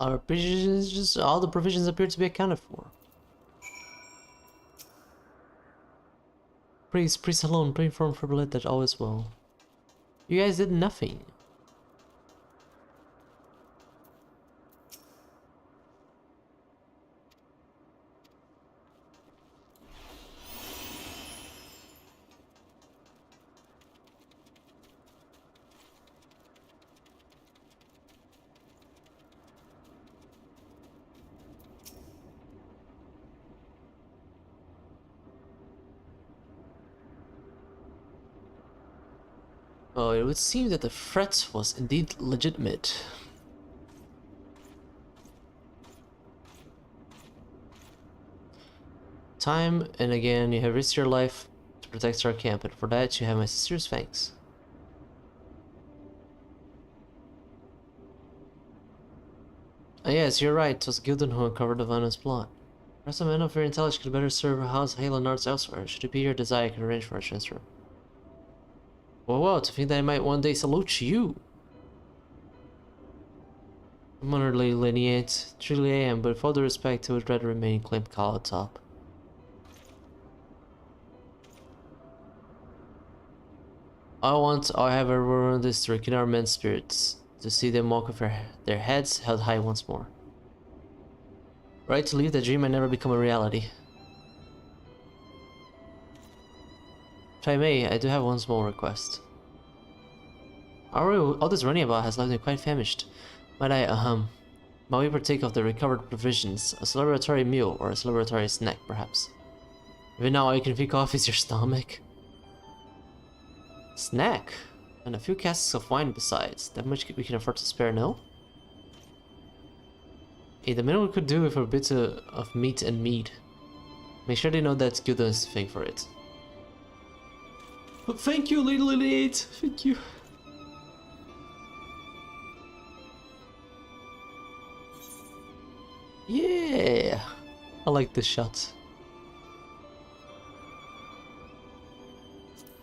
Our provisions, just all the provisions appear to be accounted for. Priest alone, pray for Fibrilette that all is well. You guys did nothing. Oh, it would seem that the threat was indeed legitimate. Time and again, you have risked your life to protect our camp, and for that you have my sincerest thanks. Ah, yes, you're right. It was Gildan who uncovered the violence plot. Perhaps a man of your intelligence could better serve House Halo North elsewhere. Should it be your desire, I can arrange for a transfer. Whoa, to think that I might one day salute you. I'm honored, Lady Lineate. Truly I am, but with all due respect, I would rather remain in Clamp Call top. All I have ever wanted is to rekindle our men's spirits, to see them walk with their heads held high once more. Right to leave that dream might never become a reality. If I may, I do have one small request. All this running about has left me quite famished. Might we partake of the recovered provisions, a celebratory meal or a celebratory snack, perhaps? Even now all you can think of is your stomach. Snack? And a few casks of wine besides. That much we can afford to spare, no? Hey, the minimum we could do with a bit of meat and mead. Make sure they know that Gildan is the thing for it. But thank you, Lady Lineate. Thank you. Yeah, I like this shot.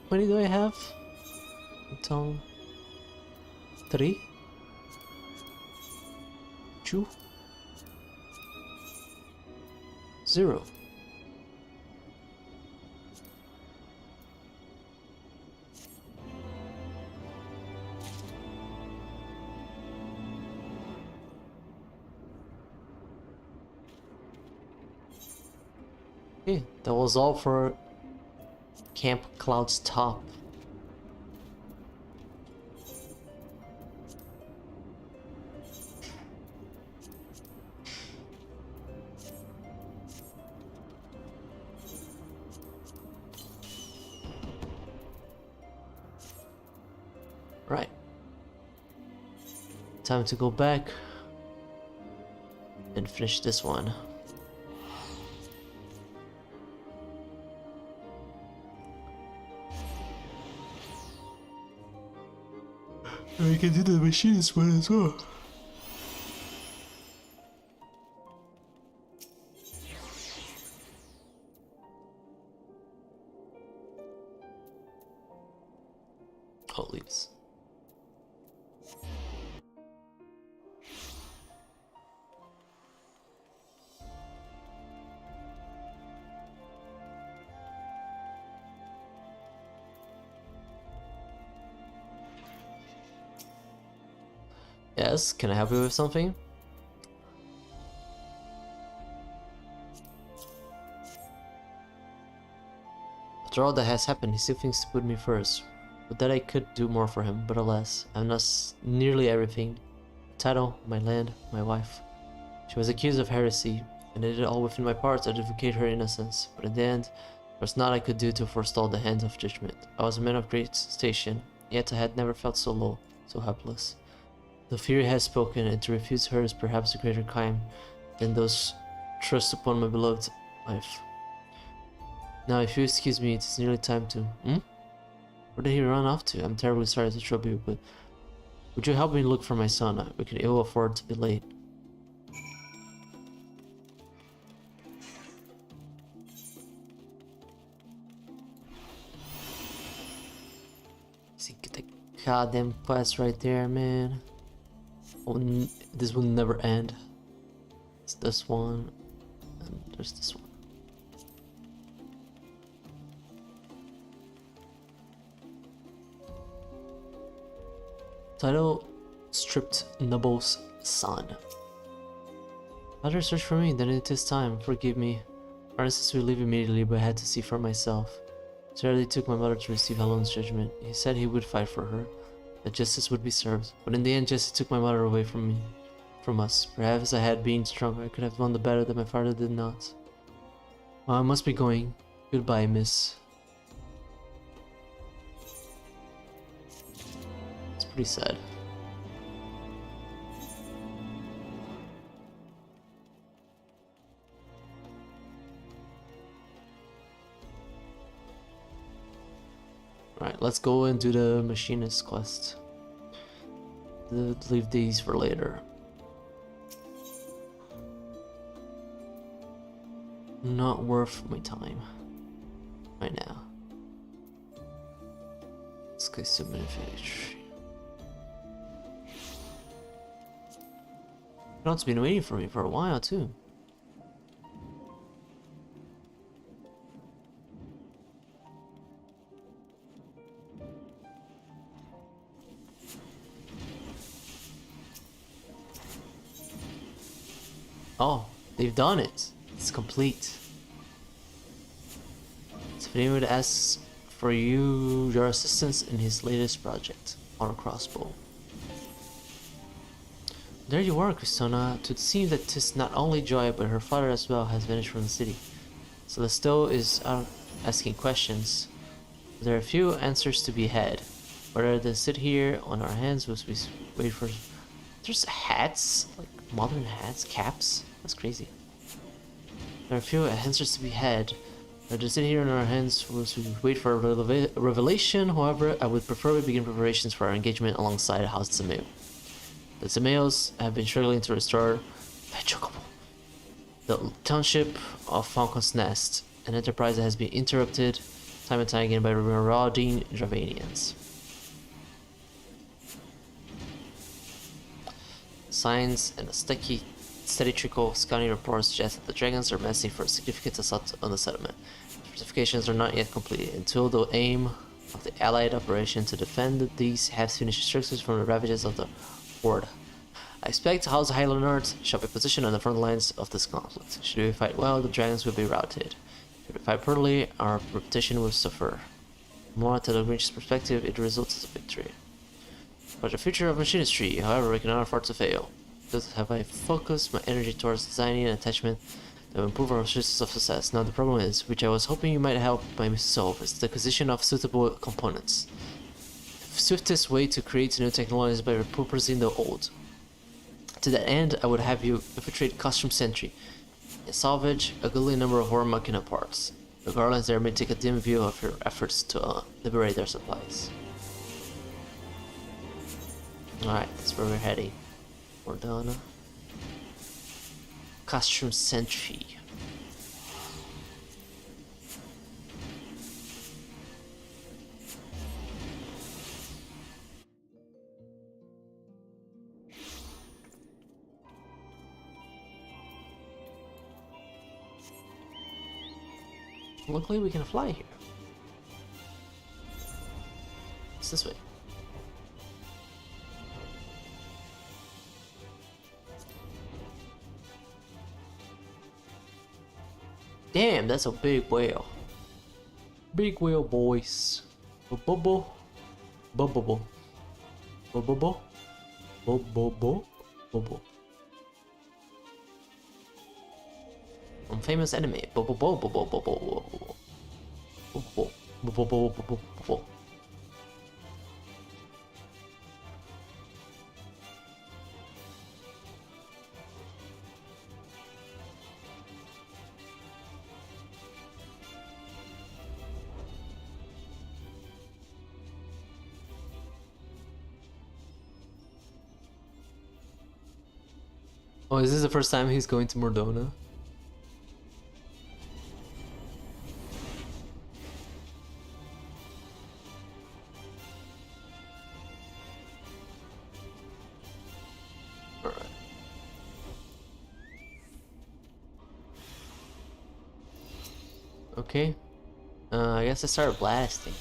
How many do I have? Tongue. 3, 2, 0. Okay, that was all for Camp Cloud's top. Right. Time to go back and finish this one. We can do the machinist one as well. Oh, leaves. Yes, can I help you with something? After all that has happened, he still thinks to put me first. But that I could do more for him, but alas, I have lost nearly everything. My title, my land, my wife. She was accused of heresy, and I did it all within my power to advocate her innocence, but in the end, there was naught I could do to forestall the hand of judgment. I was a man of great station, yet I had never felt so low, so helpless. The fury has spoken, and to refuse her is perhaps a greater crime than those thrust upon my beloved wife. Now, if you excuse me, it is nearly time to... Where did he run off to? I'm terribly sorry to trouble you, but... Would you help me look for my son? We can ill afford to be late. See, get the goddamn quest right there, man. This will never end. It's this one, and there's this one. Title: Stripped Noble's Son. Father search for me, then it is time. Forgive me. Francis will leave immediately, but I had to see for myself. Charlie took my mother to receive Helen's judgment. He said he would fight for her, that justice would be served. But in the end, Jesse took my mother away from us. Perhaps I had been stronger, I could have won the battle that my father did not. Well, I must be going. Goodbye, miss. pretty sad. Alright, let's go and do the machinist quest. Leave these for later. Not worth my time right now. Let's go to manufacturing. It's been waiting for me for a while too. Oh, they've done it. It's complete. So if anyone asks for your assistance in his latest project on a crossbow. There you are, Cristona. To seem that 'tis not only Joy, but her father as well has vanished from the city. Celestial is out asking questions. There are a few answers to be had. Rather than sit here on our hands, we wait for... There's hats? Like modern hats? Caps? That's crazy. There are a few answers to be had. Rather than sit here on our hands, we wait for a revelation. However, I would prefer we begin preparations for our engagement alongside House Zameo. The Zameos have been struggling to restore the township of Falcon's Nest, an enterprise that has been interrupted time and time again by marauding Dravanians. Signs and a steady trickle of scouting reports suggest that the dragons are massing for a significant assault on the settlement. Fortifications are not yet completed until the aim of the Allied operation to defend these half-finished structures from the ravages of the Horde. I expect House Highlanders shall be positioned on the front lines of this conflict. Should we fight well, the dragons will be routed. If we fight poorly, our reputation will suffer. More to the Grinch's perspective, it results in a victory. For the future of machinistry, however, we cannot afford to fail. Thus have I focused my energy towards designing an attachment that will improve our chances of success. Now the problem is, which I was hoping you might help me solve, is the acquisition of suitable components. The swiftest way to create new technology is by repurposing the old. To that end, I would have you infiltrate Costume Sentry and salvage a goodly number of War Machina parts. The Garlands there may take a dim view of your efforts to liberate their supplies. Alright, that's where we're heading. Mordana. Costume Sentry. Luckily we can fly here. It's this way. Damn, that's a big whale. Big whale, boys. Bo-bo-bo. Bo-bo-bo. Bo-bo-bo. Bo-bo-bo. Bo-bo. From famous anime. Bo-bo-bo-bo-bo-bo-bo-bo. Bo-bo. Bo-bo-bo-bo-bo-bo. Oh, is this the first time he's going to Mordona? Alright. Okay. I guess I start blasting.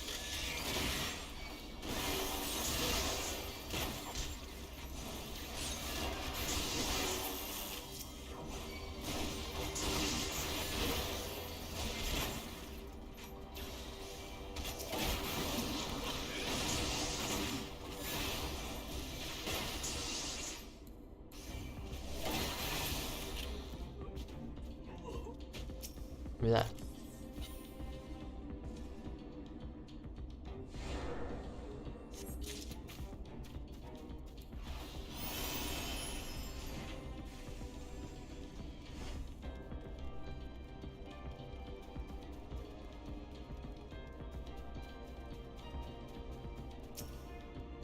Give me that.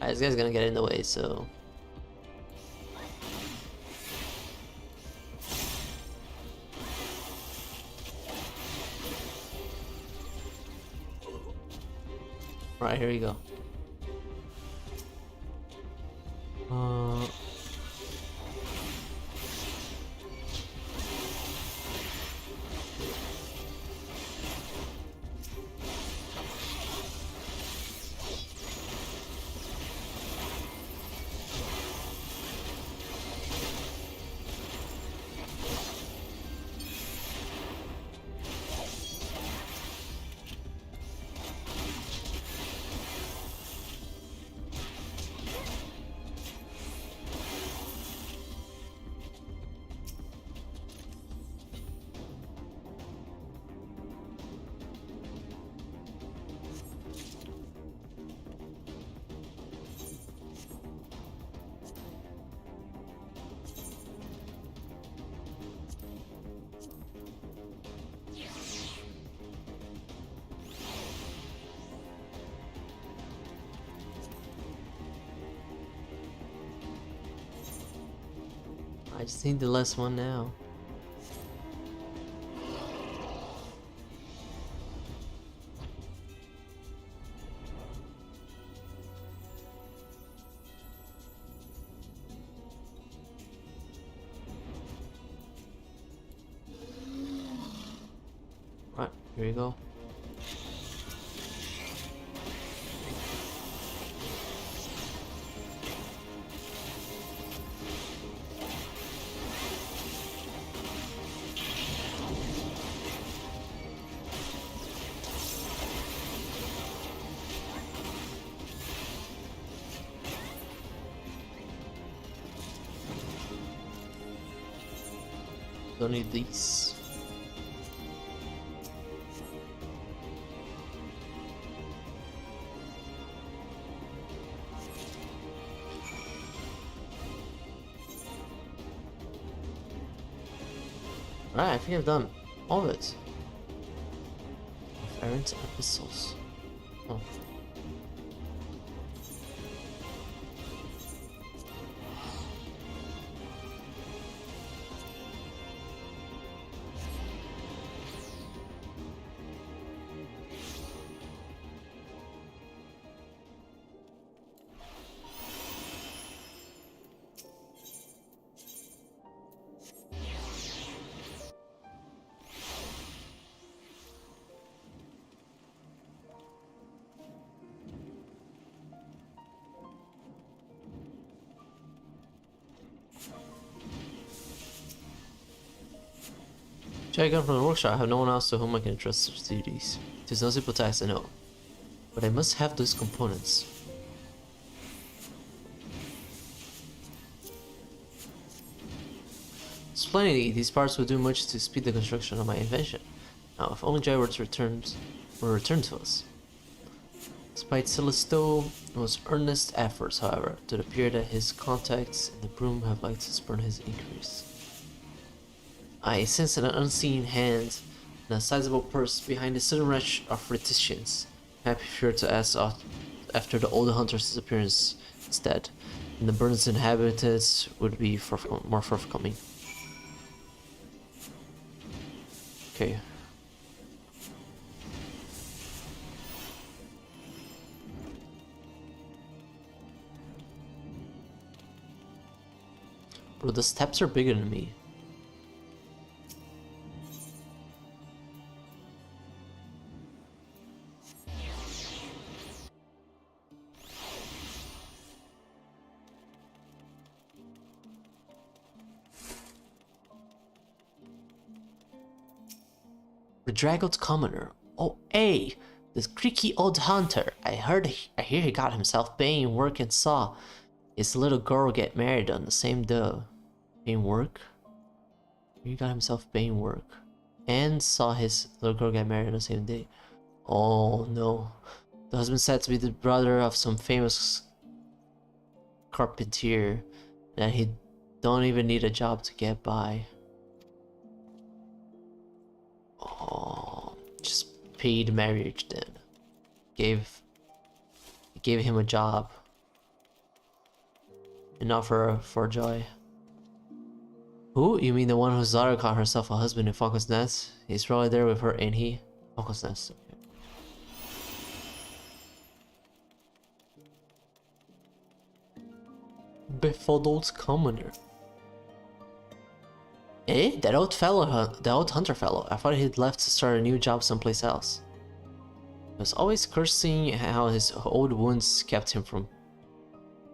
Alright, this guy's gonna get in the way, so... Right, here we go. I just need the last one now. Right, here we go. Don't need these. Alright, I think I've done all of it. Errant epistles. Oh. Check out from the workshop. I have no one else to whom I can entrust such duties. It is no simple task, I know. But I must have those components. Splendidly, these parts will do much to speed the construction of my invention. Now, if only Jai were returned to us. Despite Celesteau's earnest efforts, however, it would appear that his contacts in the broom have liked to spurn his increase. I sense an unseen hand and a sizable purse behind the sudden rush of reticence. Happy fear to ask after the old hunter's disappearance instead, and the burns inhabitants would be more forthcoming. Okay. Bro, the steps are bigger than me. Bedraggled commoner. Oh, hey, this creaky old hunter. I hear he got himself paying work and saw his little girl get married on the same day. Paying work? He got himself paying work and saw his little girl get married on the same day. Oh no, the husband said to be the brother of some famous carpenter, and he don't even need a job to get by. Oh, just paid marriage then. Gave him a job. enough for joy. Who? You mean the one whose daughter got herself a husband in Falcon's Nest? He's probably there with her, ain't he? Falcon's Nest. Okay. Befuddled commoner. Eh? That old fellow, the old hunter fellow. I thought he'd left to start a new job someplace else. He was always cursing how his old wounds kept him from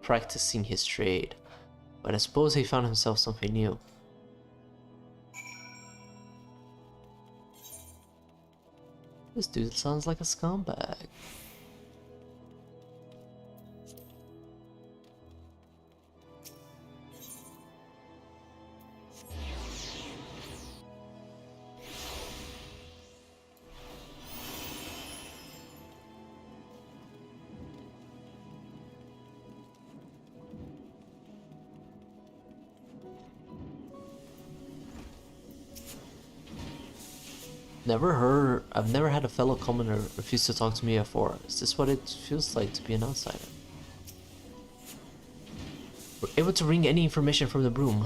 practicing his trade. But I suppose he found himself something new. This dude sounds like a scumbag. I've never had a fellow commoner refuse to talk to me before. Is this what it feels like to be an outsider? We're able to wring any information from the broom.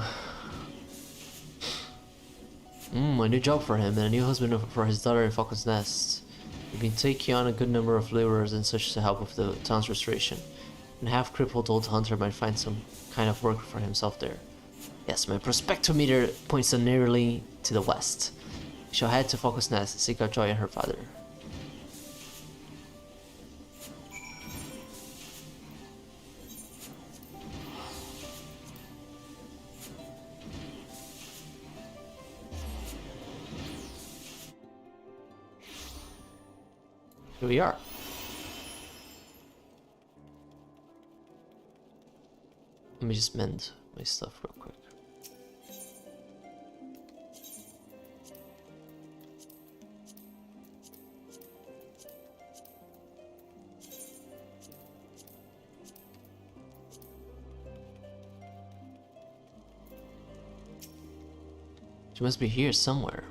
A new job for him and a new husband for his daughter in Falcon's Nest. We've been taking on a good number of laborers and such to help with the town's restoration. And half-crippled old hunter might find some kind of work for himself there. Yes, my prospectometer points nearly to the west. We shall head to Falcon's Nest and seek out Joy and her father. Here we are. Let me just mend my stuff real quick. She must be here somewhere.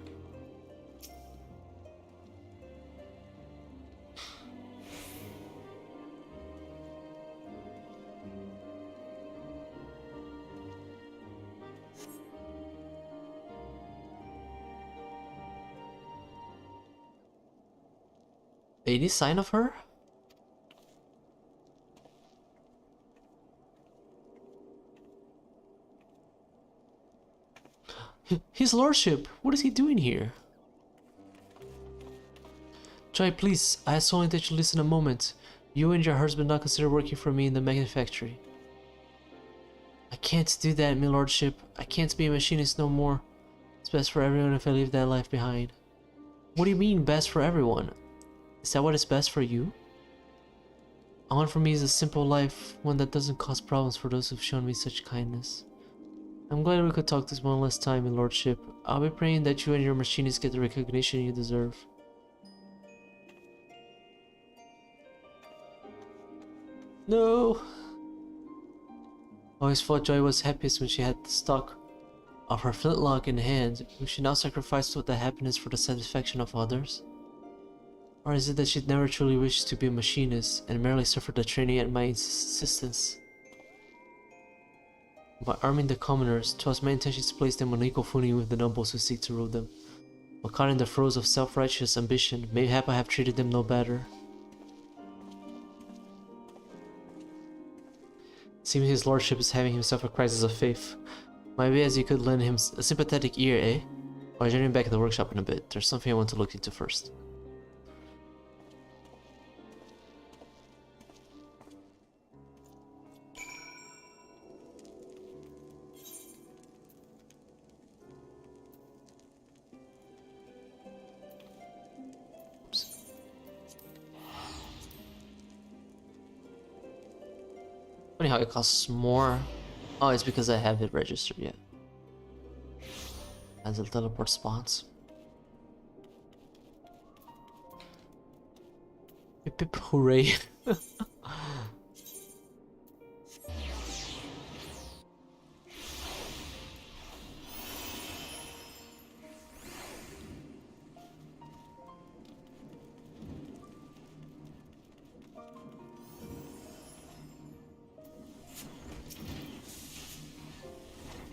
Any sign of her? His lordship, what is he doing here? Joy, please, I have so that you listen a moment. You and your husband not consider working for me in the magnet factory. I can't do that, my lordship. I can't be a machinist no more. It's best for everyone if I leave that life behind. What do you mean, best for everyone? Is that what is best for you? I want for me is a simple life, one that doesn't cause problems for those who've shown me such kindness. I'm glad we could talk this one last time, my lordship. I'll be praying that you and your machinists get the recognition you deserve. No! I always thought Joy was happiest when she had the stock of her flintlock in hand. Will she now sacrifice the happiness for the satisfaction of others? Or is it that she'd never truly wished to be a machinist and merely suffered the training at my insistence? By arming the commoners, 'twas my intention to place them on equal footing with the nobles who seek to rule them. But caught in the throes of self-righteous ambition, mayhap I have treated them no better. Seems his lordship is having himself a crisis of faith. Might be as you could lend him a sympathetic ear, eh? Or I'll join him back in the workshop in a bit. There's something I want to look into first. Funny how it costs more. Oh, it's because I have it registered yet. As a teleport spots. Hip hip hooray.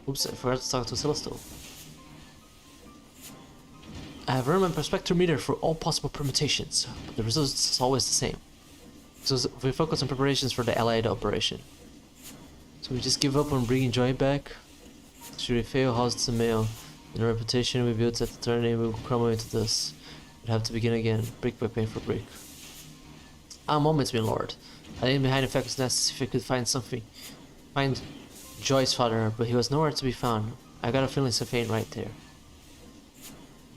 Oops, I forgot to talk to Celestial. I have run my prospectometer for all possible permutations, but the result is always the same. So we focus on preparations for the Allied operation. So we just give up on bringing Joy back. Should we fail, how's the mail? And the reputation we built at the turn will crumble into dust. We'd have to begin again, brick by brick for brick. Ah, moments, my lord. I didn't behind the facts nest to see if I could find Joy's father, but he was nowhere to be found. I got a feeling something ain't right there.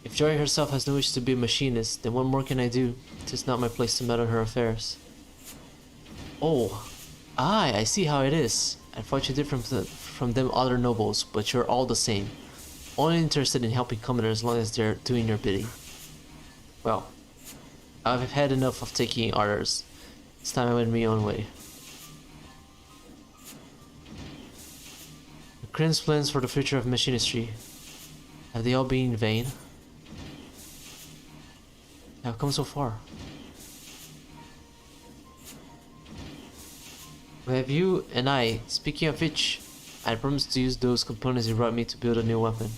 If Joy herself has no wish to be a machinist, then what more can I do? It is not my place to meddle in her affairs. Oh, aye, I see how it is. I thought you different from them other nobles, but you're all the same. Only interested in helping commoners as long as they're doing your bidding. Well, I've had enough of taking orders. It's time I went my own way. Crin's plans for the future of machinistry. Have they all been in vain? I've come so far. Have you and I, speaking of which, I promised to use those components you brought me to build a new weapon.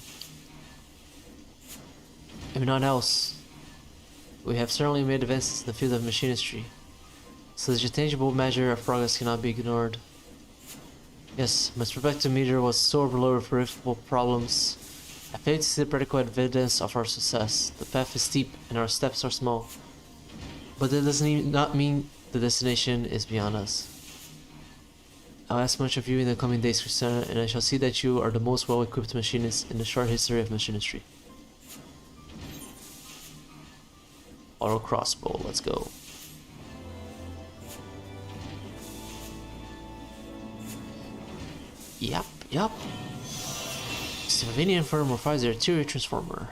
If not else, we have certainly made advances in the field of machinistry. Such a tangible measure of progress cannot be ignored. Yes, my spectrometer was so overloaded for irrefutable problems. I failed to see the practical evidence of our success. The path is steep and our steps are small. But that does not mean the destination is beyond us. I'll ask much of you in the coming days, Christiana, and I shall see that you are the most well-equipped machinist in the short history of machinistry. Auto crossbow, let's go. Yup. Slovenian firm requires their artillery transformer.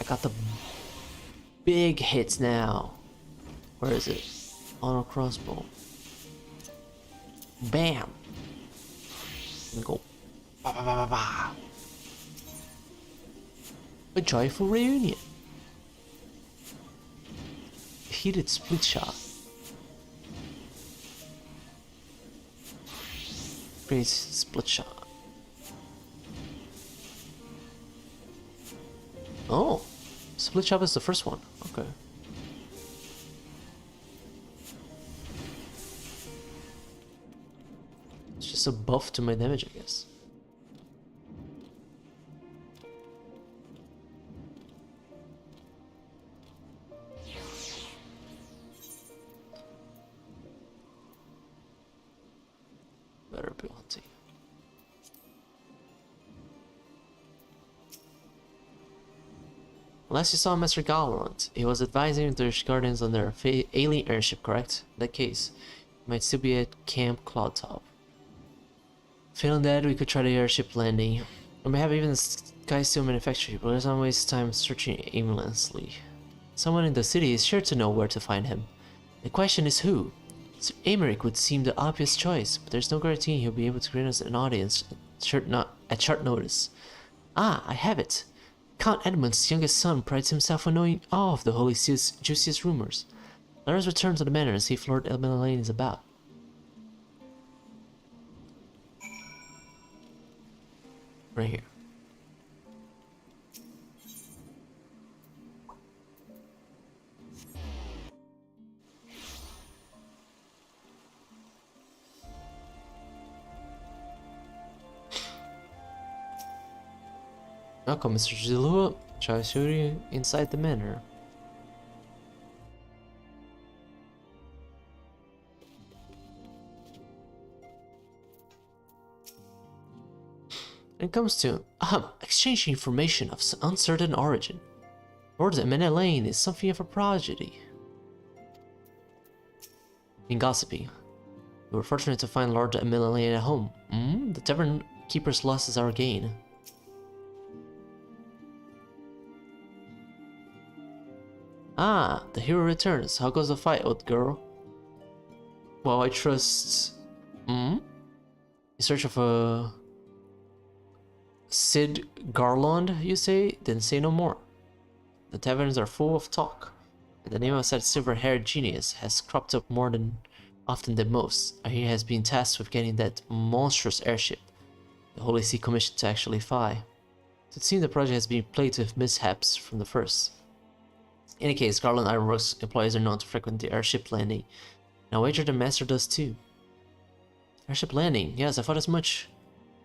I got the big hits now. Where is it? Auto crossbow. Bam! And go. Ba ba ba ba ba. A joyful reunion. Heated split shot. Great split shot. Oh, split shot is the first one. Okay. It's just a buff to my damage, I guess. Better ability. Last you saw Master Gallant, he was advising the Guardians on their alien airship, correct? In that case, he might still be at Camp Cloudtop. Failing that, we could try the airship landing. We may have even the Sky Steel manufacturer, but let's not waste time searching aimlessly. Someone in the city is sure to know where to find him. The question is who? Sir Aymeric would seem the obvious choice, but there's no guarantee he'll be able to grant us an audience at short notice. Ah, I have it! Count Edmund's youngest son prides himself on knowing all of the Holy Seal's juiciest rumors. Let us return to the manor and see if Lord Elmelane is about. Right here. Welcome, Mr. Zilua. Shall I show you inside the manor? When it comes to exchanging information of uncertain origin, Lord Elmelane is something of a prodigy. In gossiping, we were fortunate to find Lord Elmelane at home. The tavern keeper's loss is our gain. Ah, the hero returns. How goes the fight, old girl? Well, I trust... In search of a... Sid Garland, you say? Then say no more. The taverns are full of talk, and the name of that silver-haired genius has cropped up more than often than most. I hear he has been tasked with getting that monstrous airship the Holy See commissioned to actually fly. It seems the project has been plagued with mishaps from the first. In any case, Garland Ironworks employees are known to frequent the airship landing. Now wager the master does too. Airship landing, yes, I thought as much.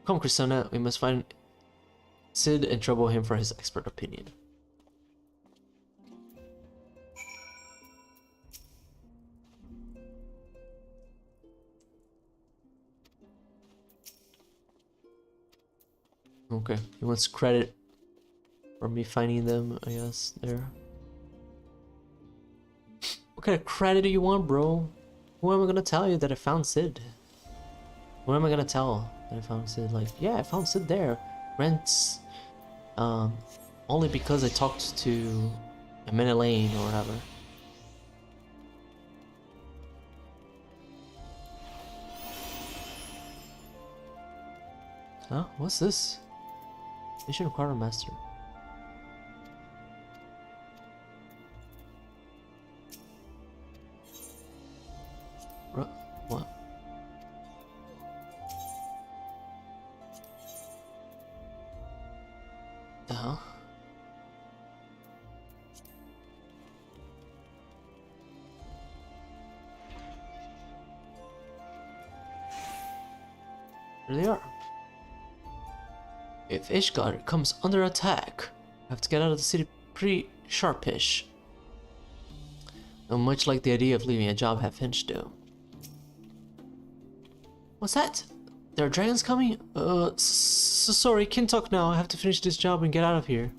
Come, Christina, we must find Sid and trouble him for his expert opinion. Okay, he wants credit for me finding them, I guess, there. What kind of credit do you want, bro? Who am I gonna tell you that I found Sid? Who am I gonna tell that I found Sid? Like, yeah, I found Sid there. Rents, only because I talked to Amanda Lane or whatever. Huh? What's this? Mission Quartermaster. What? The hell? There they are. If Ishgard comes under attack, I have to get out of the city pretty sharpish. Not much like the idea of leaving a job half finished though. What's that? There are dragons coming? Sorry, can't talk now. I have to finish this job and get out of here.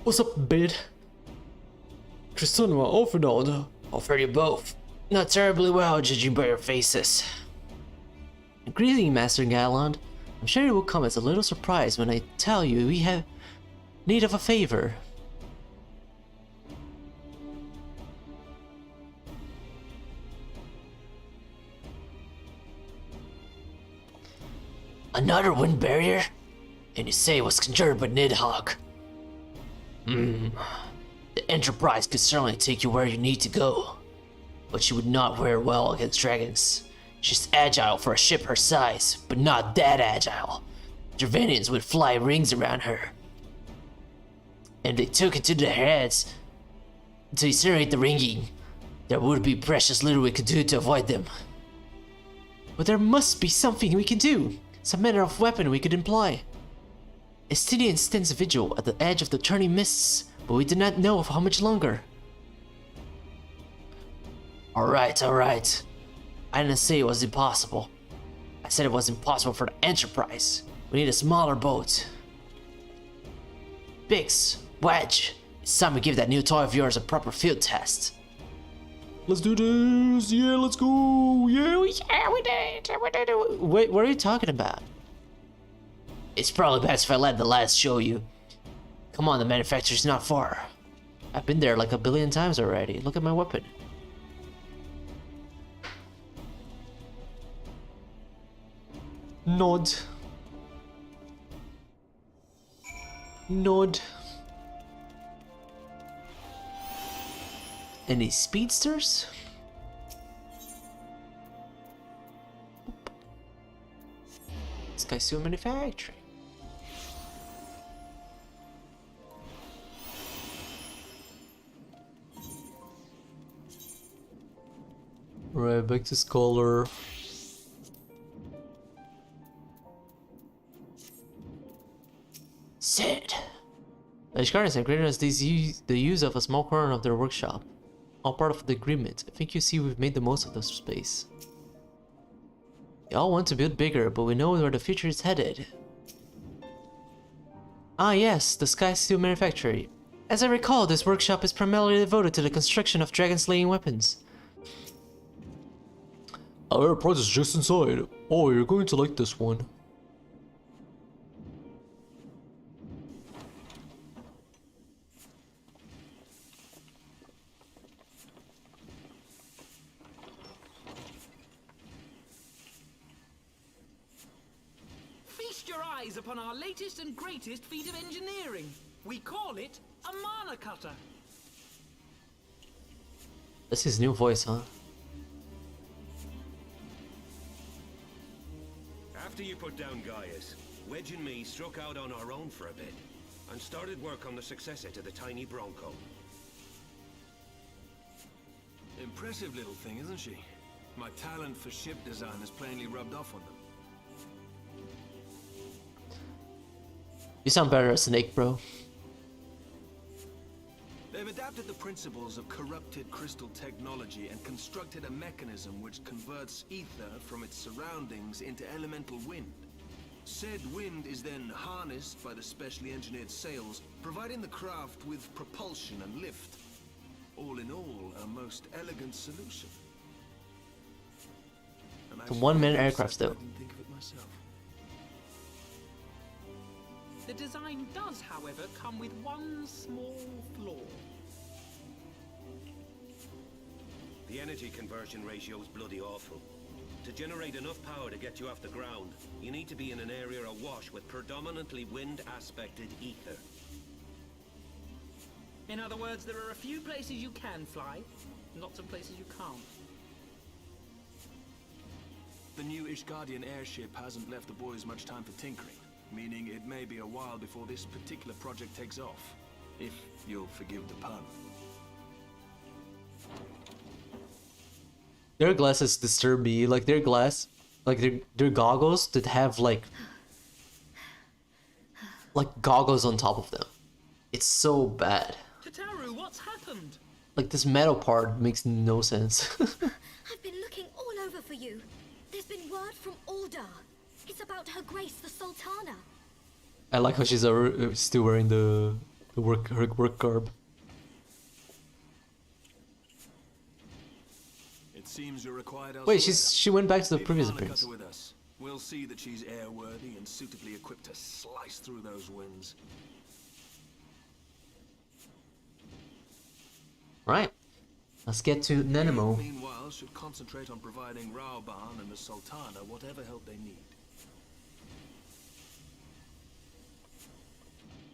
What's up, bid? Tristan or Fernando? I'll fare you both. Not terribly well, judging by your faces. Greeting, Master Galland. I'm sure you will come as a little surprise when I tell you we have need of a favor. Another wind barrier? And you say it was conjured by Nidhogg. The Enterprise could certainly take you where you need to go. But she would not wear well against dragons. She's agile for a ship her size, but not that agile. Dravanians would fly rings around her. And they took it to their heads to incinerate the ringing. There would be precious little we could do to avoid them. But there must be something we can do. Some manner of weapon we could employ. Estidian stands vigil at the edge of the turning mists, but we do not know of how much longer. Alright. I didn't say it was impossible. I said it was impossible for the Enterprise. We need a smaller boat. Bix, Wedge, it's time we give that new toy of yours a proper field test. Let's do this! Yeah, let's go! Yeah, we did it! Wait, what are you talking about? It's probably best if I let the lads show you. Come on, the manufacturer's not far. I've been there like a billion times already. Look at my weapon. Nod. Any speedsters? This guy's still manufacturing. Right, back to Scholar. Sid! The Ishgardens have granted us the use of a small corner of their workshop. All part of the agreement. I think you see we've made the most of this space. We all want to build bigger, but we know where the future is headed. Ah yes, the Sky Steel Manufactory. As I recall, this workshop is primarily devoted to the construction of dragon-slaying weapons. Our prize is just inside. Oh, you're going to like this one.
Feast your eyes upon our latest and greatest feat of engineering. We call it a mana cutter.
That's his new voice, huh?
After you put down Gaius, Wedge and me struck out on our own for a bit, and started work on the successor to the tiny Bronco.
Impressive little thing, isn't she? My talent for ship design has plainly rubbed off on them.
You sound better as Snake, bro.
They've adapted the principles of corrupted crystal technology and constructed a mechanism which converts ether from its surroundings into elemental wind. Said wind is then harnessed by the specially engineered sails, providing the craft with propulsion and lift. All in all, a most elegant solution.
The one-man aircraft, though.
I didn't think of it myself.
The design does, however, come with one small flaw.
The energy conversion ratio is bloody awful. To generate enough power to get you off the ground, you need to be in an area awash with predominantly wind-aspected ether.
In other words, there are a few places you can fly, lots of places you can't.
The new Ishgardian airship hasn't left the boys much time for tinkering, meaning it may be a while before this particular project takes off, if you'll forgive the pun.
Their glasses disturb me. Like their their goggles that have like goggles on top of them. It's so bad.
Tataru, what's happened?
Like this metal part makes no sense.
I've been looking all over for you. There's been word from Aldar. It's about Her Grace the Sultana.
I like how she's still wearing her work garb.
It seems you're required elsewhere.
Wait, she went back to the
Leave
previous
Mana
appearance.
Cutter with us. We'll see that she's airworthy and suitably equipped to slice through those winds.
Right. Let's get to Nenemo.
Meanwhile, should concentrate on providing Raoban and the Sultana whatever help they need.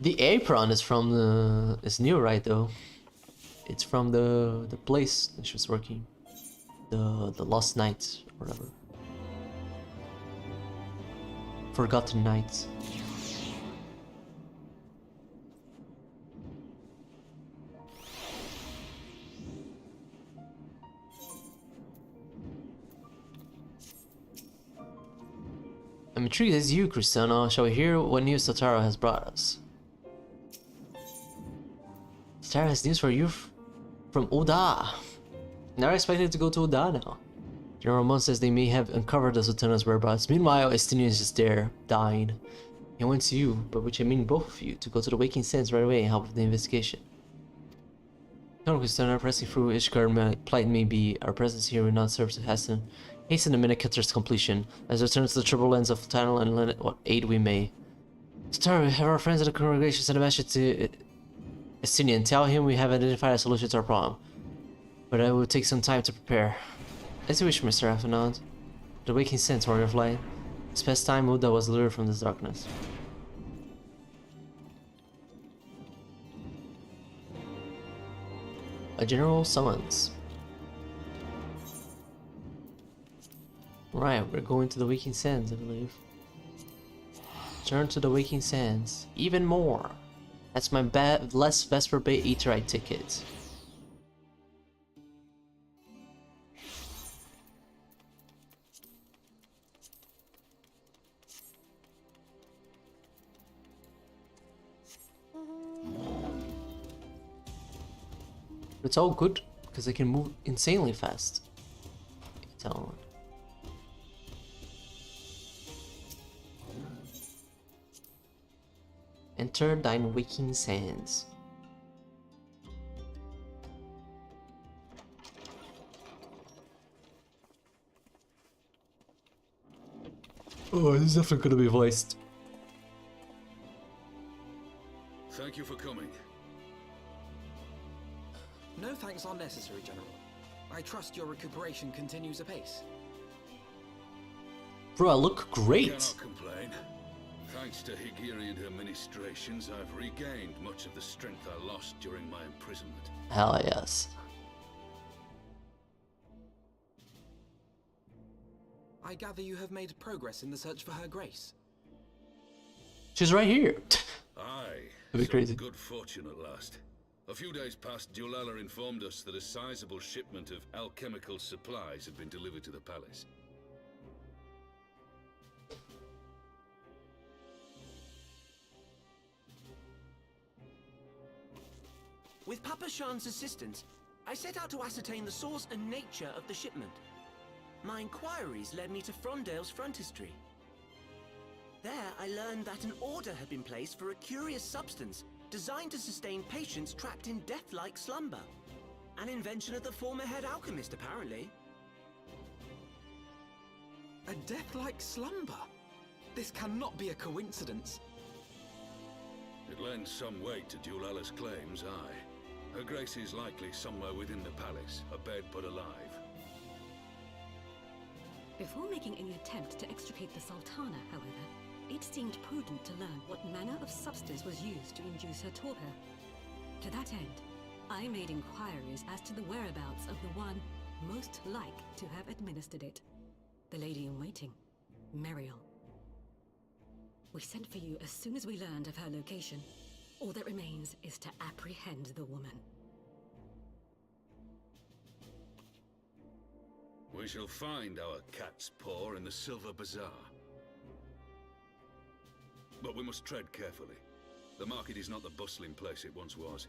The apron is from the... It's new, right, though? It's from the place that she was working. The Lost Nights, or whatever. Forgotten Nights. I'm intrigued as you, Cristiano. Shall we hear what news Totaro has brought us? Totaro has news for you from Oda. Now expected to go to Oda now. General Ramon says they may have uncovered the Sultana's whereabouts. Meanwhile, Estinian is just there, dying. He wants you, but which I mean both of you, to go to the Waking Sands right away and help with the investigation. Colonel Cristiano, pressing through Ishgard plight may be, our presence here will not serve to hasten the Mana Cutter's completion. Let's return to the triple lens of the tunnel and lend it what aid we may. Totaro, have our friends at the congregation send a message to Estinian. Tell him we have identified a solution to our problem. But it will take some time to prepare. As you wish, Mr. Afanand. The Waking Sense, Warrior of Light. This past time, Uda was lured from this darkness. A general summons. Right, we're going to the Waking Sands, I believe. Turn to the Waking Sands. Even more. That's my last Vesper Bay Aetheryte ticket. It's all good because I can move insanely fast. Tell me. Enter thine Waking Sands. Oh, this is definitely gonna be voiced.
Thank you for coming.
No thanks are necessary, General. I trust your recuperation continues apace.
Bro, I look great.
Cannot complain. Thanks to Higiri and her ministrations, I've regained much of the strength I lost during my imprisonment.
Hell yes.
I gather you have made progress in the search for Her Grace.
She's right here.
Aye,
That'd be crazy.
good fortune at last. A few days past, Dulala informed us that a sizable shipment of alchemical supplies had been delivered to the palace.
With Papa Shan's assistance, I set out to ascertain the source and nature of the shipment. My inquiries led me to Frondale's frontistery. There, I learned that an order had been placed for a curious substance designed to sustain patients trapped in death-like slumber. An invention of the former head alchemist, apparently.
A death-like slumber? This cannot be a coincidence.
It lends some weight to Dulala's claims, aye. Her Grace is likely somewhere within the palace, abed but alive.
Before making any attempt to extricate the Sultana, however, it seemed prudent to learn what manner of substance was used to induce her torpor. To that end, I made inquiries as to the whereabouts of the one most like to have administered it. The lady-in-waiting, Muriel. We sent for you as soon as we learned of her location. All that remains is to apprehend the woman.
We shall find our cat's paw in the Silver Bazaar. But we must tread carefully. The market is not the bustling place it once was,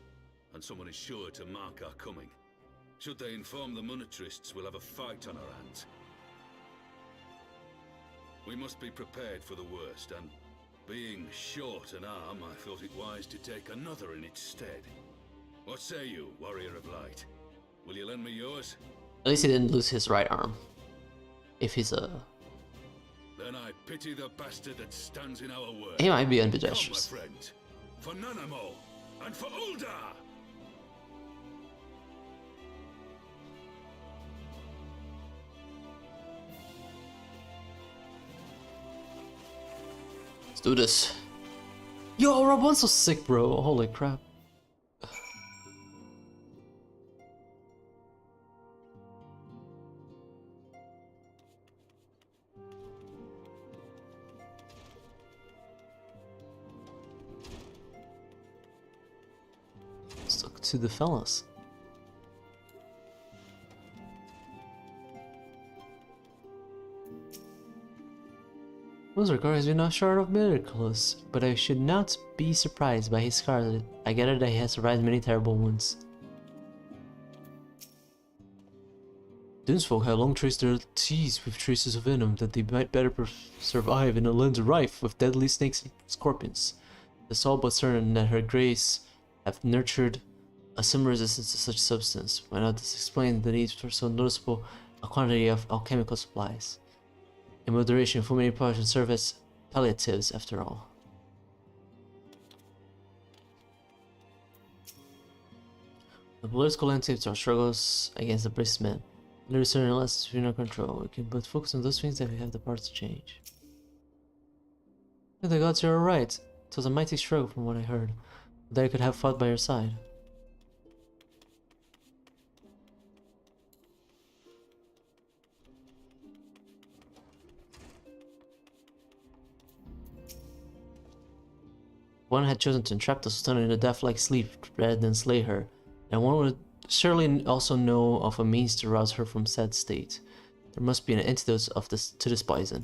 and someone is sure to mark our coming. Should they inform the monetarists, we'll have a fight on our hands. We must be prepared for the worst, and being short an arm, I thought it wise to take another in its stead. What say you, Warrior of Light? Will you lend me yours?
At least he didn't lose his right arm. If he's a...
Then I pity the bastard that stands in our way.
He might be
Come, my
ambidextrous.
friend, for Nanamo and for Uldar!
Let's do this. Yo, Rob 1's so sick, bro. Holy crap. Let's talk to the fellas. Mozarkar has been not short of miracles, but I should not be surprised by his scarlet. I gather that he has survived many terrible wounds. Dunesfolk have long traced their teeth with traces of venom that they might better survive in a land rife with deadly snakes and scorpions. It's all but certain that her grace have nurtured a similar resistance to such substance. Why not this explain the need for so noticeable a quantity of alchemical supplies? In moderation, for many potions serve as palliatives after all. The political landscapes are struggles against the braced men. There is certain lessons within our control. We can but focus on those things that we have the power to change. The gods, you are right. It was a mighty struggle from what I heard. That I could have fought by your side. One had chosen to entrap the Sultana in a death-like sleep rather than slay her, and one would surely also know of a means to rouse her from said state. There must be an antidote to this poison.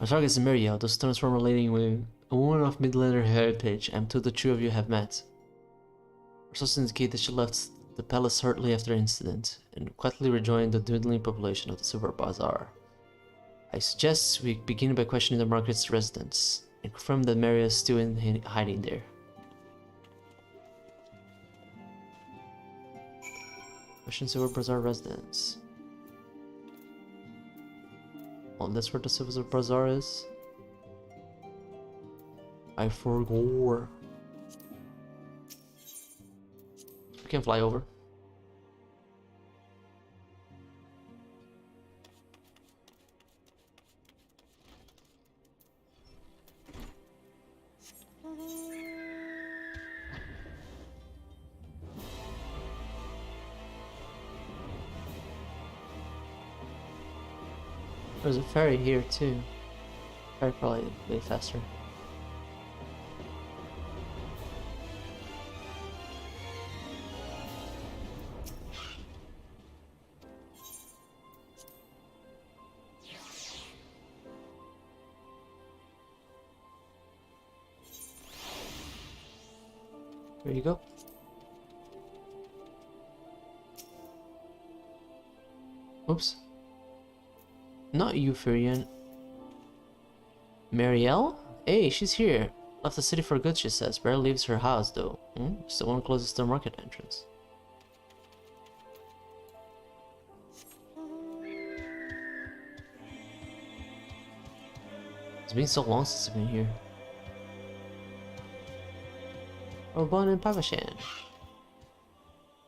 Our target is Muriel, the Sultana's former lady wing, a woman of Midlander heritage, and two the two of you have met. Our sources indicate that she left the palace shortly after the incident, and quietly rejoined the dwindling population of the Silver Bazaar. I suggest we begin by questioning the market's residents, and confirm that Maria is still in hiding there. Question Silver Bazaar residents. Oh, that's where the Silver Bazaar is? I forgot. We can fly over. There's a ferry here too. Ferry probably way faster. There you go. Oops. Not you, Furion. Marielle? Hey, she's here. Left the city for good, she says. Barely leaves her house, though. She's the one closest to the market entrance. It's been so long since I've been here. Bon and Papashan.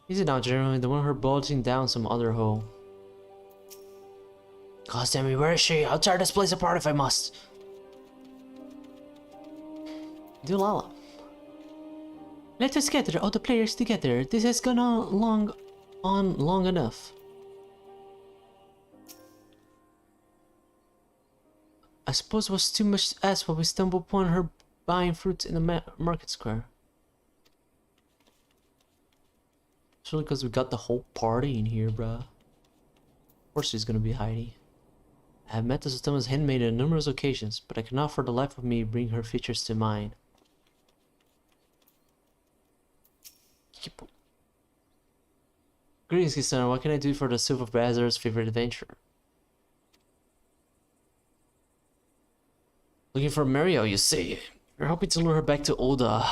Easy now, Jeremy. The one her bulging down some other hole. God damn me, where is she? I'll tear this place apart if I must. Dulala. Let us gather all the players together. This has gone on long enough. I suppose it was too much to ask when we stumbled upon her buying fruit in the market square. Surely because we got the whole party in here, bruh. Of course she's gonna be Heidi. I have met the Sultana's handmaid on numerous occasions, but I cannot for the life of me bring her features to mind. Greetings, Kisana. What can I do for the Silver Bazar's favorite adventure? Looking for Mario, you see. You're hoping to lure her back to Oda.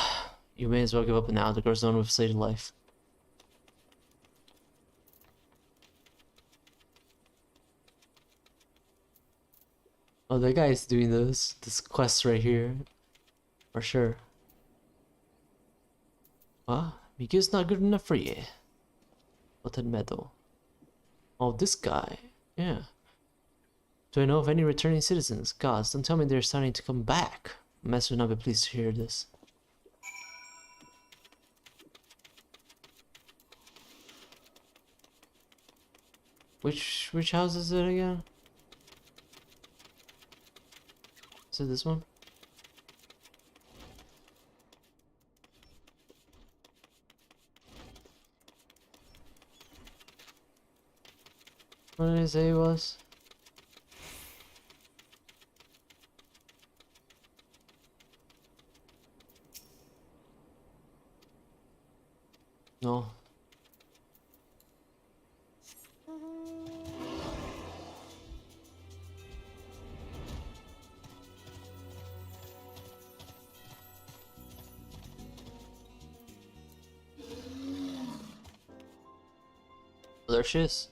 You may as well give up now. The girl's done with city life. Oh, that guy is doing this quest right here. For sure. Ah, Miku's not good enough for you. What a medal. Oh, this guy. Yeah. Do I know of any returning citizens? Gods, don't tell me they're starting to come back. Master would not be pleased to hear this. Which house is it again? Is it this one? What did I say it was? No. There she is.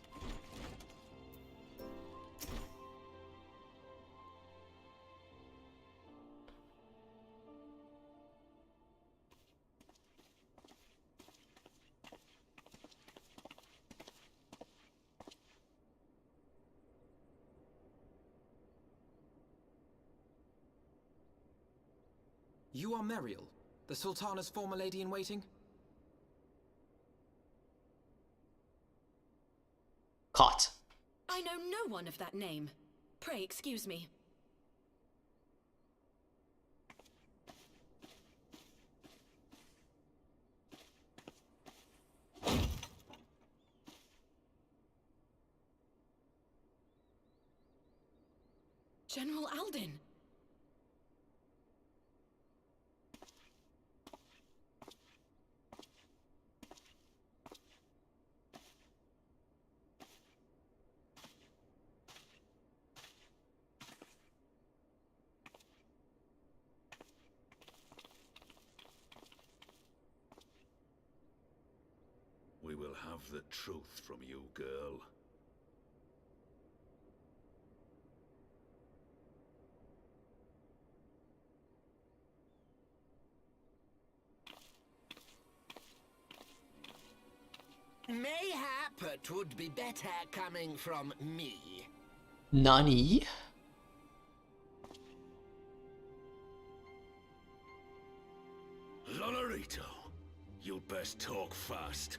You are Meriel, the Sultana's former lady-in-waiting?
Caught.
I know no one of that name. Pray excuse me. General Alden.
We will have the truth from you, girl.
Mayhap it would be better coming from me.
Nani?
Lolarito, you'd best talk fast.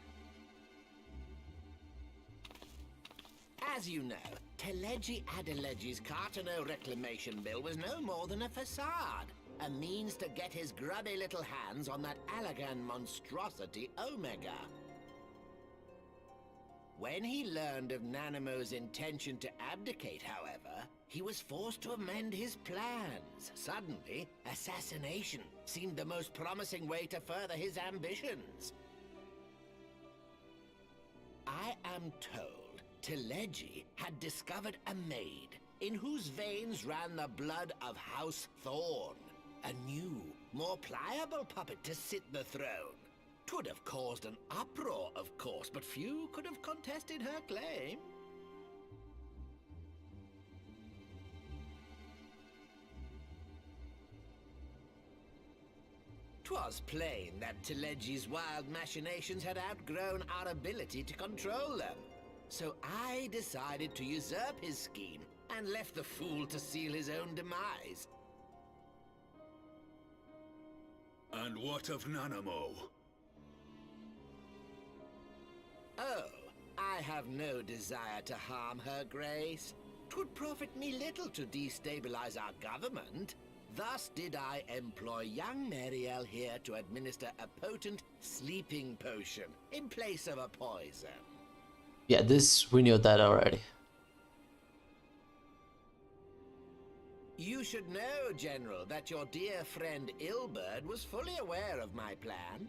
As you know, Teleji Adeleji's Cartano reclamation bill was no more than a facade. A means to get his grubby little hands on that Allagan monstrosity Omega. When he learned of Nanamo's intention to abdicate, however, he was forced to amend his plans. Suddenly, assassination seemed the most promising way to further his ambitions. I am told Teleji had discovered a maid in whose veins ran the blood of House Thorn. A new, more pliable puppet to sit the throne. 'Twould have caused an uproar, of course, but few could have contested her claim. 'Twas plain that Teleji's wild machinations had outgrown our ability to control them. So I decided to usurp his scheme and left the fool to seal his own demise.
And what of Nanamo?
Oh, I have no desire to harm her grace. 'Twould profit me little to destabilize our government. Thus did I employ young Mariel here to administer a potent sleeping potion in place of a poison.
Yeah, this, we knew that already.
You should know, General, that your dear friend Ilberd was fully aware of my plan.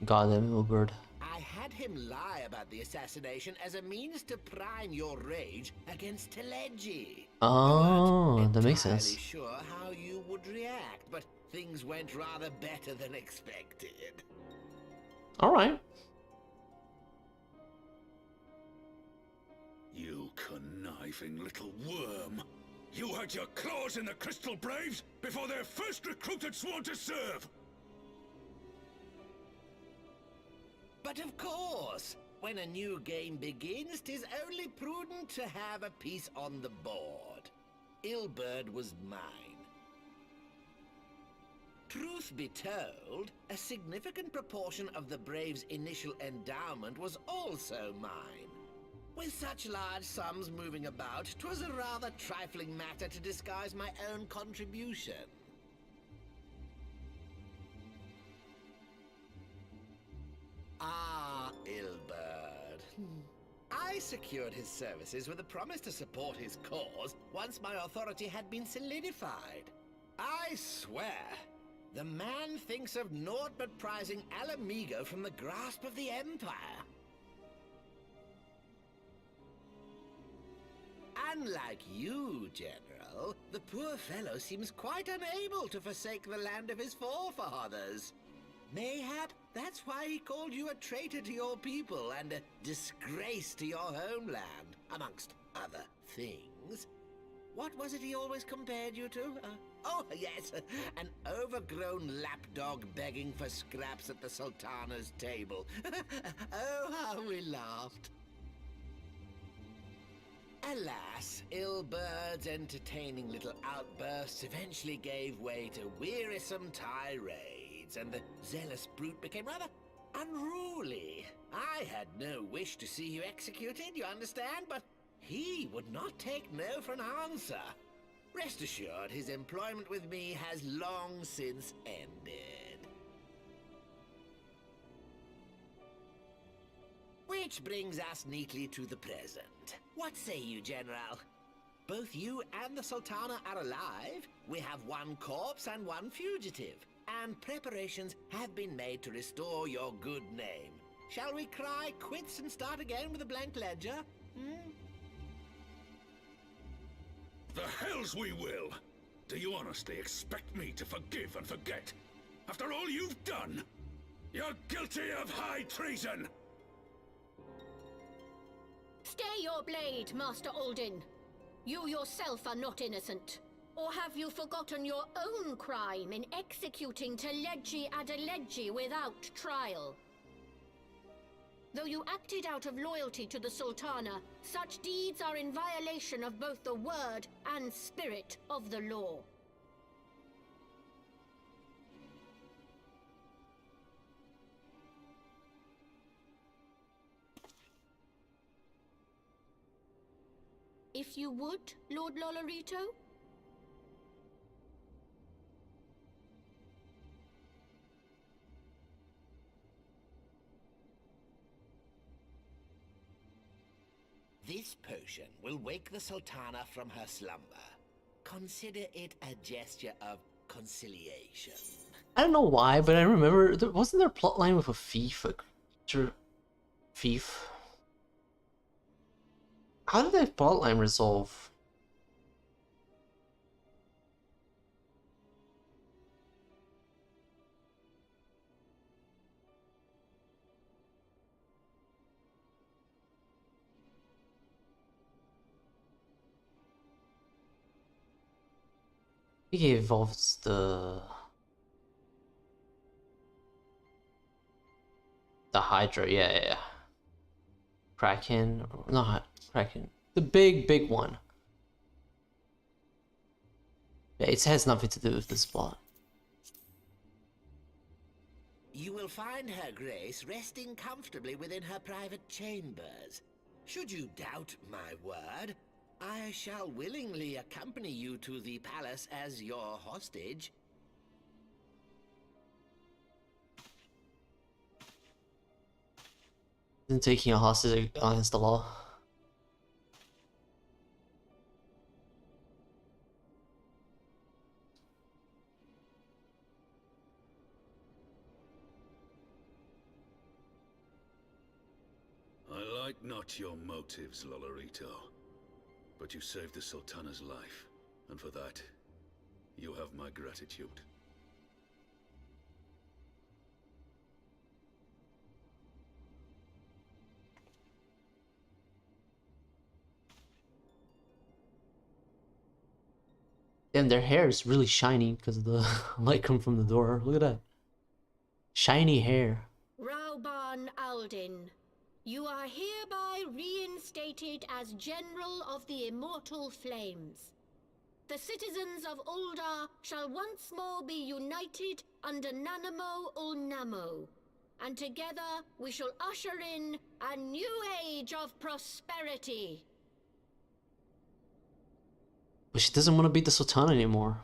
Goddamn Ilberd.
I had him lie about the assassination as a means to prime your rage against Teleji.
Oh, that makes sense.
I'm sure how you would react, but things went rather better than expected.
Alright.
You conniving little worm. You had your claws in the Crystal Braves before their first recruit had sworn to serve!
But of course, when a new game begins, 'tis only prudent to have a piece on the board. Ilberd was mine. Truth be told, a significant proportion of the Braves' initial endowment was also mine. With such large sums moving about, 'twas a rather trifling matter to disguise my own contribution. Ah, Ilberd. I secured his services with a promise to support his cause once my authority had been solidified. I swear, the man thinks of naught but prizing Alamigo from the grasp of the Empire. Unlike you, General, the poor fellow seems quite unable to forsake the land of his forefathers. Mayhap that's why he called you a traitor to your people and a disgrace to your homeland, amongst other things. What was it he always compared you to? Oh, yes, an overgrown lapdog begging for scraps at the Sultana's table. Oh, how we laughed. Alas, Ilberd's entertaining little outbursts eventually gave way to wearisome tirades, and the zealous brute became rather unruly. I had no wish to see you executed, you understand, but he would not take no for an answer. Rest assured, his employment with me has long since ended. Which brings us neatly to the present. What say you, General? Both you and the Sultana are alive. We have one corpse and one fugitive. And preparations have been made to restore your good name. Shall we cry quits and start again with a blank ledger?
The hells we will! Do you honestly expect me to forgive and forget? After all you've done? You're guilty of high treason!
Stay your blade, Master Alden. You yourself are not innocent. Or have you forgotten your own crime in executing Teleji Adeleji without trial? Though you acted out of loyalty to the Sultana, such deeds are in violation of both the word and spirit of the law. if you would, Lord Lolorito?
This potion will wake the Sultana from her slumber. Consider it a gesture of conciliation.
I don't know why, but I remember wasn't there a plotline with a thief, a creature thief? How did that plotline resolve? I think he evolves the Hydra, yeah. Kraken, not Kraken, the big one. Yeah, it has nothing to do with this plot.
You will find her grace resting comfortably within her private chambers. Should you doubt my word, I shall willingly accompany you to the palace as your hostage.
Isn't taking a hostage against the law?
I like not your motives, Lolorito. But you saved the Sultana's life, and for that, you have my gratitude.
Damn, their hair is really shiny because of the light coming from the door. Look at that. Shiny hair.
Rauban Aldin, you are hereby reinstated as General of the Immortal Flames. The citizens of Ulda shall once more be united under Nanamo Ulnamo, and together we shall usher in a new age of prosperity.
But she doesn't want to beat the Sultana anymore.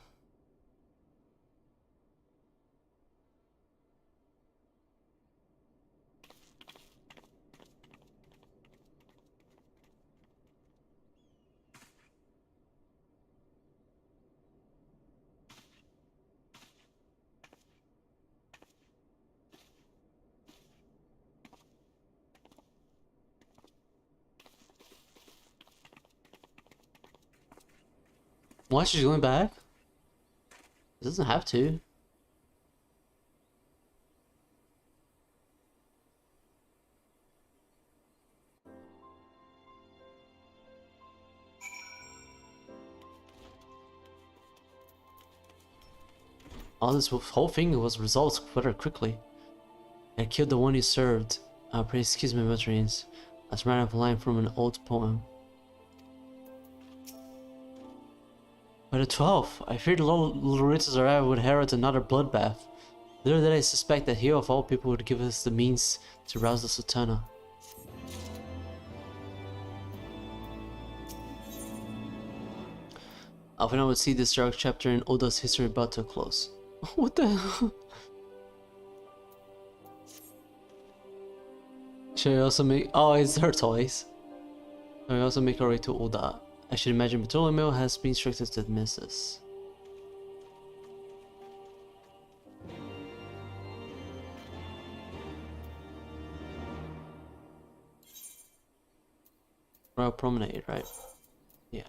Why is she going back? It doesn't have to. All this whole thing was resolved rather quickly. I killed the one you served. Pray excuse me, veterans. That's right up a line from an old poem. By the 12th, I feared Lolorito's arrival would herald another bloodbath. Little did I suspect that he of all people would give us the means to rouse the Sultana. Often I would see this dark chapter in Oda's history about to close. What the hell? Should I also make... Oh, it's her toys. Should I also make our way to Oda? I should imagine Bartolomeo has been instructed to admit this. Royal Promenade, right? Yeah.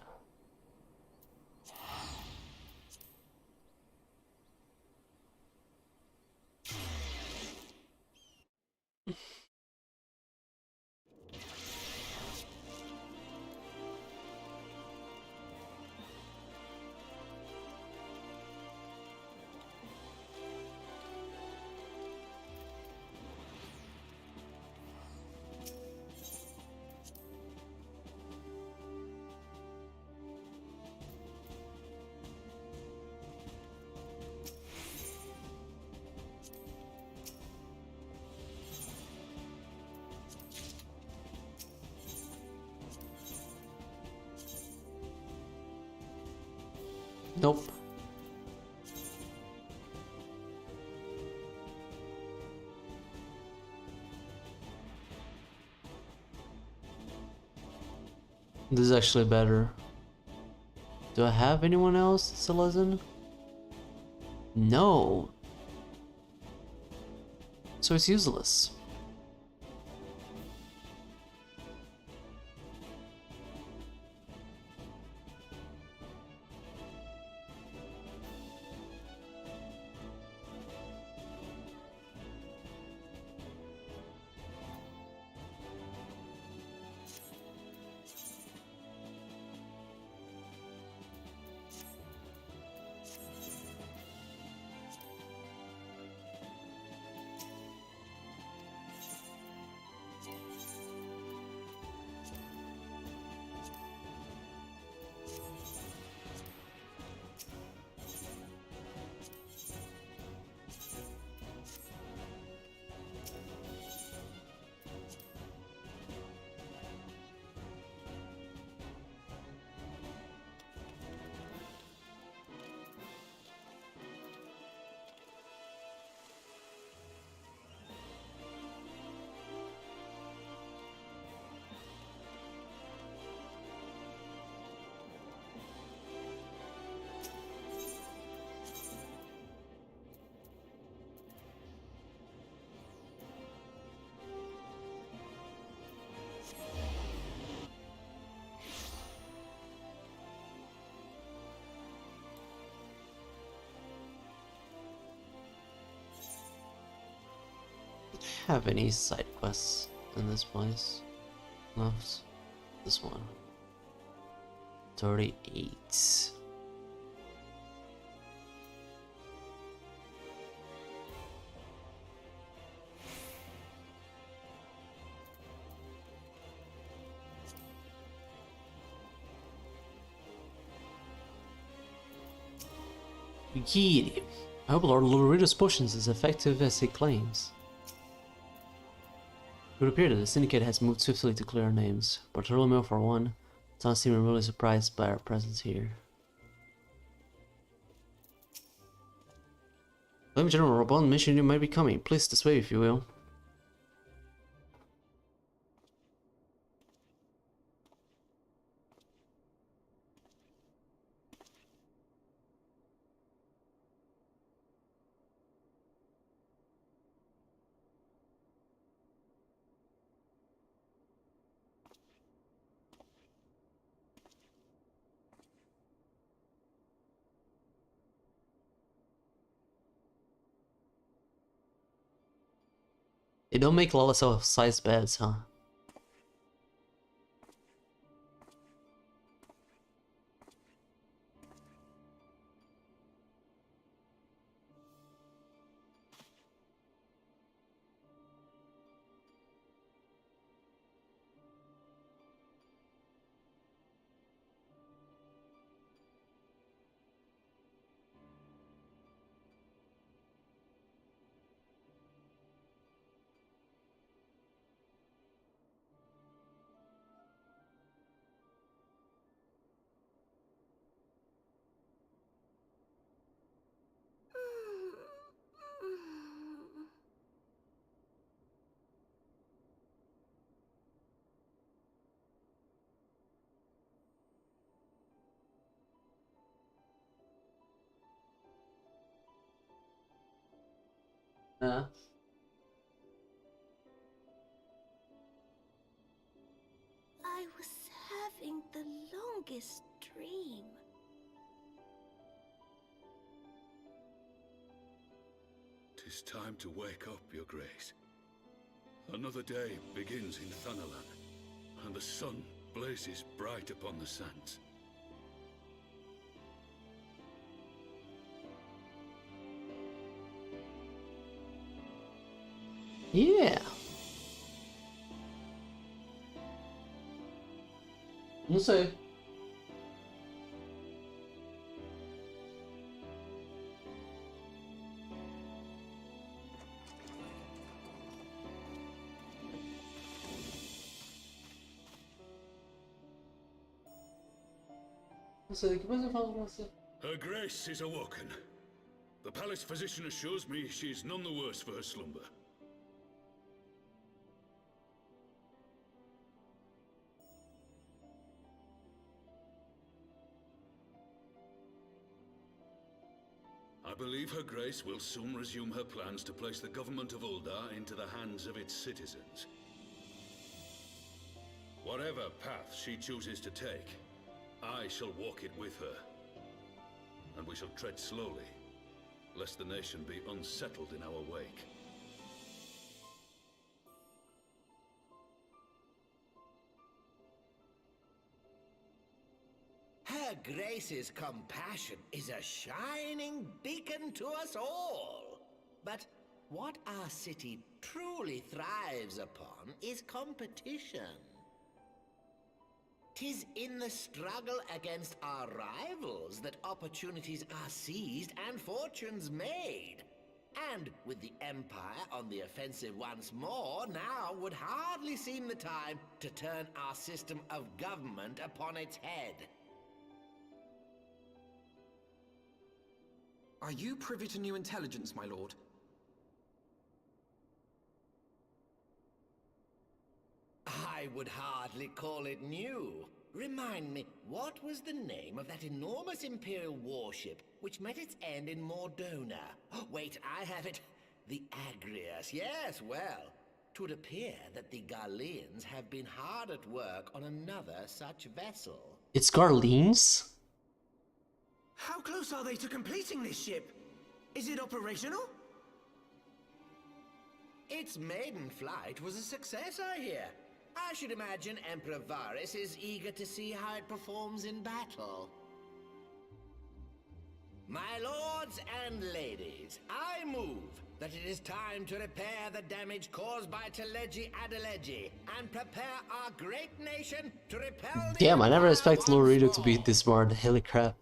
Nope. This is actually better. Do I have anyone else, Citizen? No. So it's useless. Have any side quests in this place left? This one. 38. Yee. I hope Lord Lorita's potions is effective as he claims. It would appear that the Syndicate has moved swiftly to clear our names. Bartolomeo, for one, doesn't seem really surprised by our presence here. Flame General Robon mentioned you might be coming. Please this way if you will. They don't make a lot of size beds, huh? Yeah.
I was having the longest dream.
Tis time to wake up, Your Grace. Another day begins in Thanalan, and the sun blazes bright upon the sands.
Yeah. Não sei. Não sei, depois eu falo com você.
Her Grace is awoken. The palace physician assures me she's none the worse for her slumber. I believe Her Grace will soon resume her plans to place the government of Uldar into the hands of its citizens. Whatever path she chooses to take, I shall walk it with her. And we shall tread slowly, lest the nation be unsettled in our wake.
Her Grace's compassion is a shining beacon to us all. But what our city truly thrives upon is competition. 'Tis in the struggle against our rivals that opportunities are seized and fortunes made. And with the Empire on the offensive once more, now would hardly seem the time to turn our system of government upon its head.
Are you privy to new intelligence, my lord?
I would hardly call it new. Remind me, what was the name of that enormous Imperial warship which met its end in Mordona? Oh, wait, I have it. The Agrius. Yes, well, 'twould appear that the Garleans have been hard at work on another such vessel.
It's Garleans?
How close are they to completing this ship? Is it operational?
Its maiden flight was a success, I hear. I should imagine Emperor Varys is eager to see how it performs in battle. My lords and ladies, I move that it is time to repair the damage caused by Teleji Adeleji and prepare our great nation to repel the
Damn, I never
Empire
expected
once
Laredo to be
more.
this smart. Holy crap.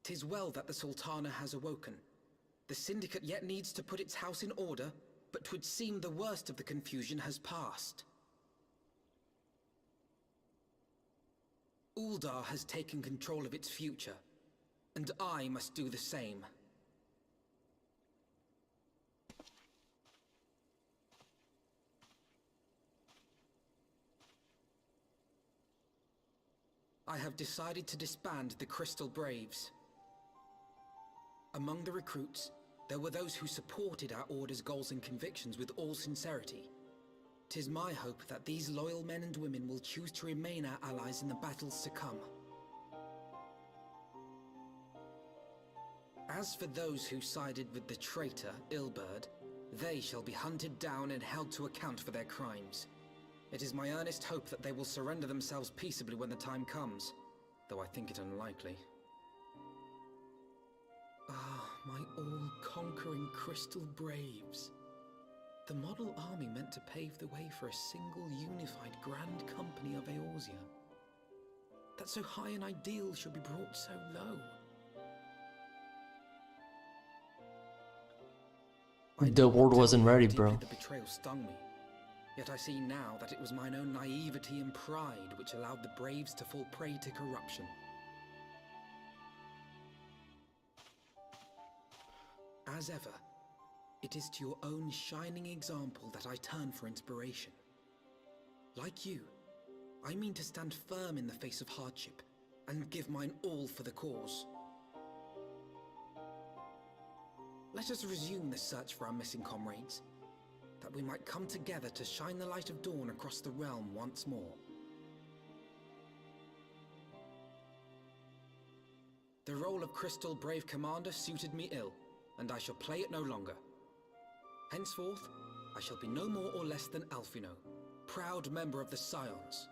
"'Tis well that the Sultana has awoken. The Syndicate yet needs to put its house in order, but 'twould seem the worst of the confusion has passed. Uldar has taken control of its future, and I must do the same. I have decided to disband the Crystal Braves. Among the recruits, there were those who supported our Order's goals and convictions with all sincerity. 'Tis my hope that these loyal men and women will choose to remain our allies in the battles to come. As for those who sided with the traitor, Ilberd, they shall be hunted down and held to account for their crimes. It is my earnest hope that they will surrender themselves peaceably when the time comes, though I think it unlikely. Ah, my all-conquering Crystal Braves. The model army meant to pave the way for a single unified Grand Company of Eorzea. That so high an ideal should be brought so low.
The world wasn't ready, bro.
The betrayal stung me. Yet I see now that it was mine own naivety and pride which allowed the Braves to fall prey to corruption. As ever, it is to your own shining example that I turn for inspiration. Like you, I mean to stand firm in the face of hardship and give mine all for the cause. Let us resume the search for our missing comrades, that we might come together to shine the light of dawn across the realm once more. The role of Crystal Brave Commander suited me ill, and I shall play it no longer. Henceforth, I shall be no more or less than Alfino, proud member of the Scions.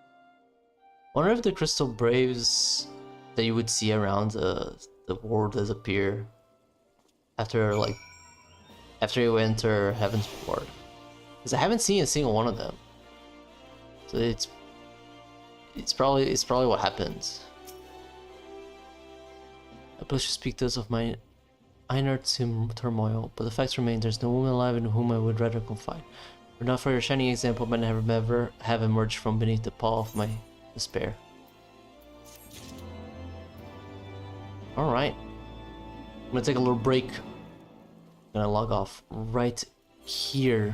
Wonder if the Crystal Braves that you would see around the world disappear after you enter Heaven's Ward. Because I haven't seen a single one of them. So it's It's probably what happens. I wish to speak thus of my inner turmoil, but the facts remain. There's no woman alive in whom I would rather confide. Were not for your shining example, might never have emerged from beneath the paw of my despair. Alright. I'm gonna take a little break. I'm gonna log off right here.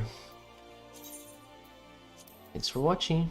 Thanks for watching.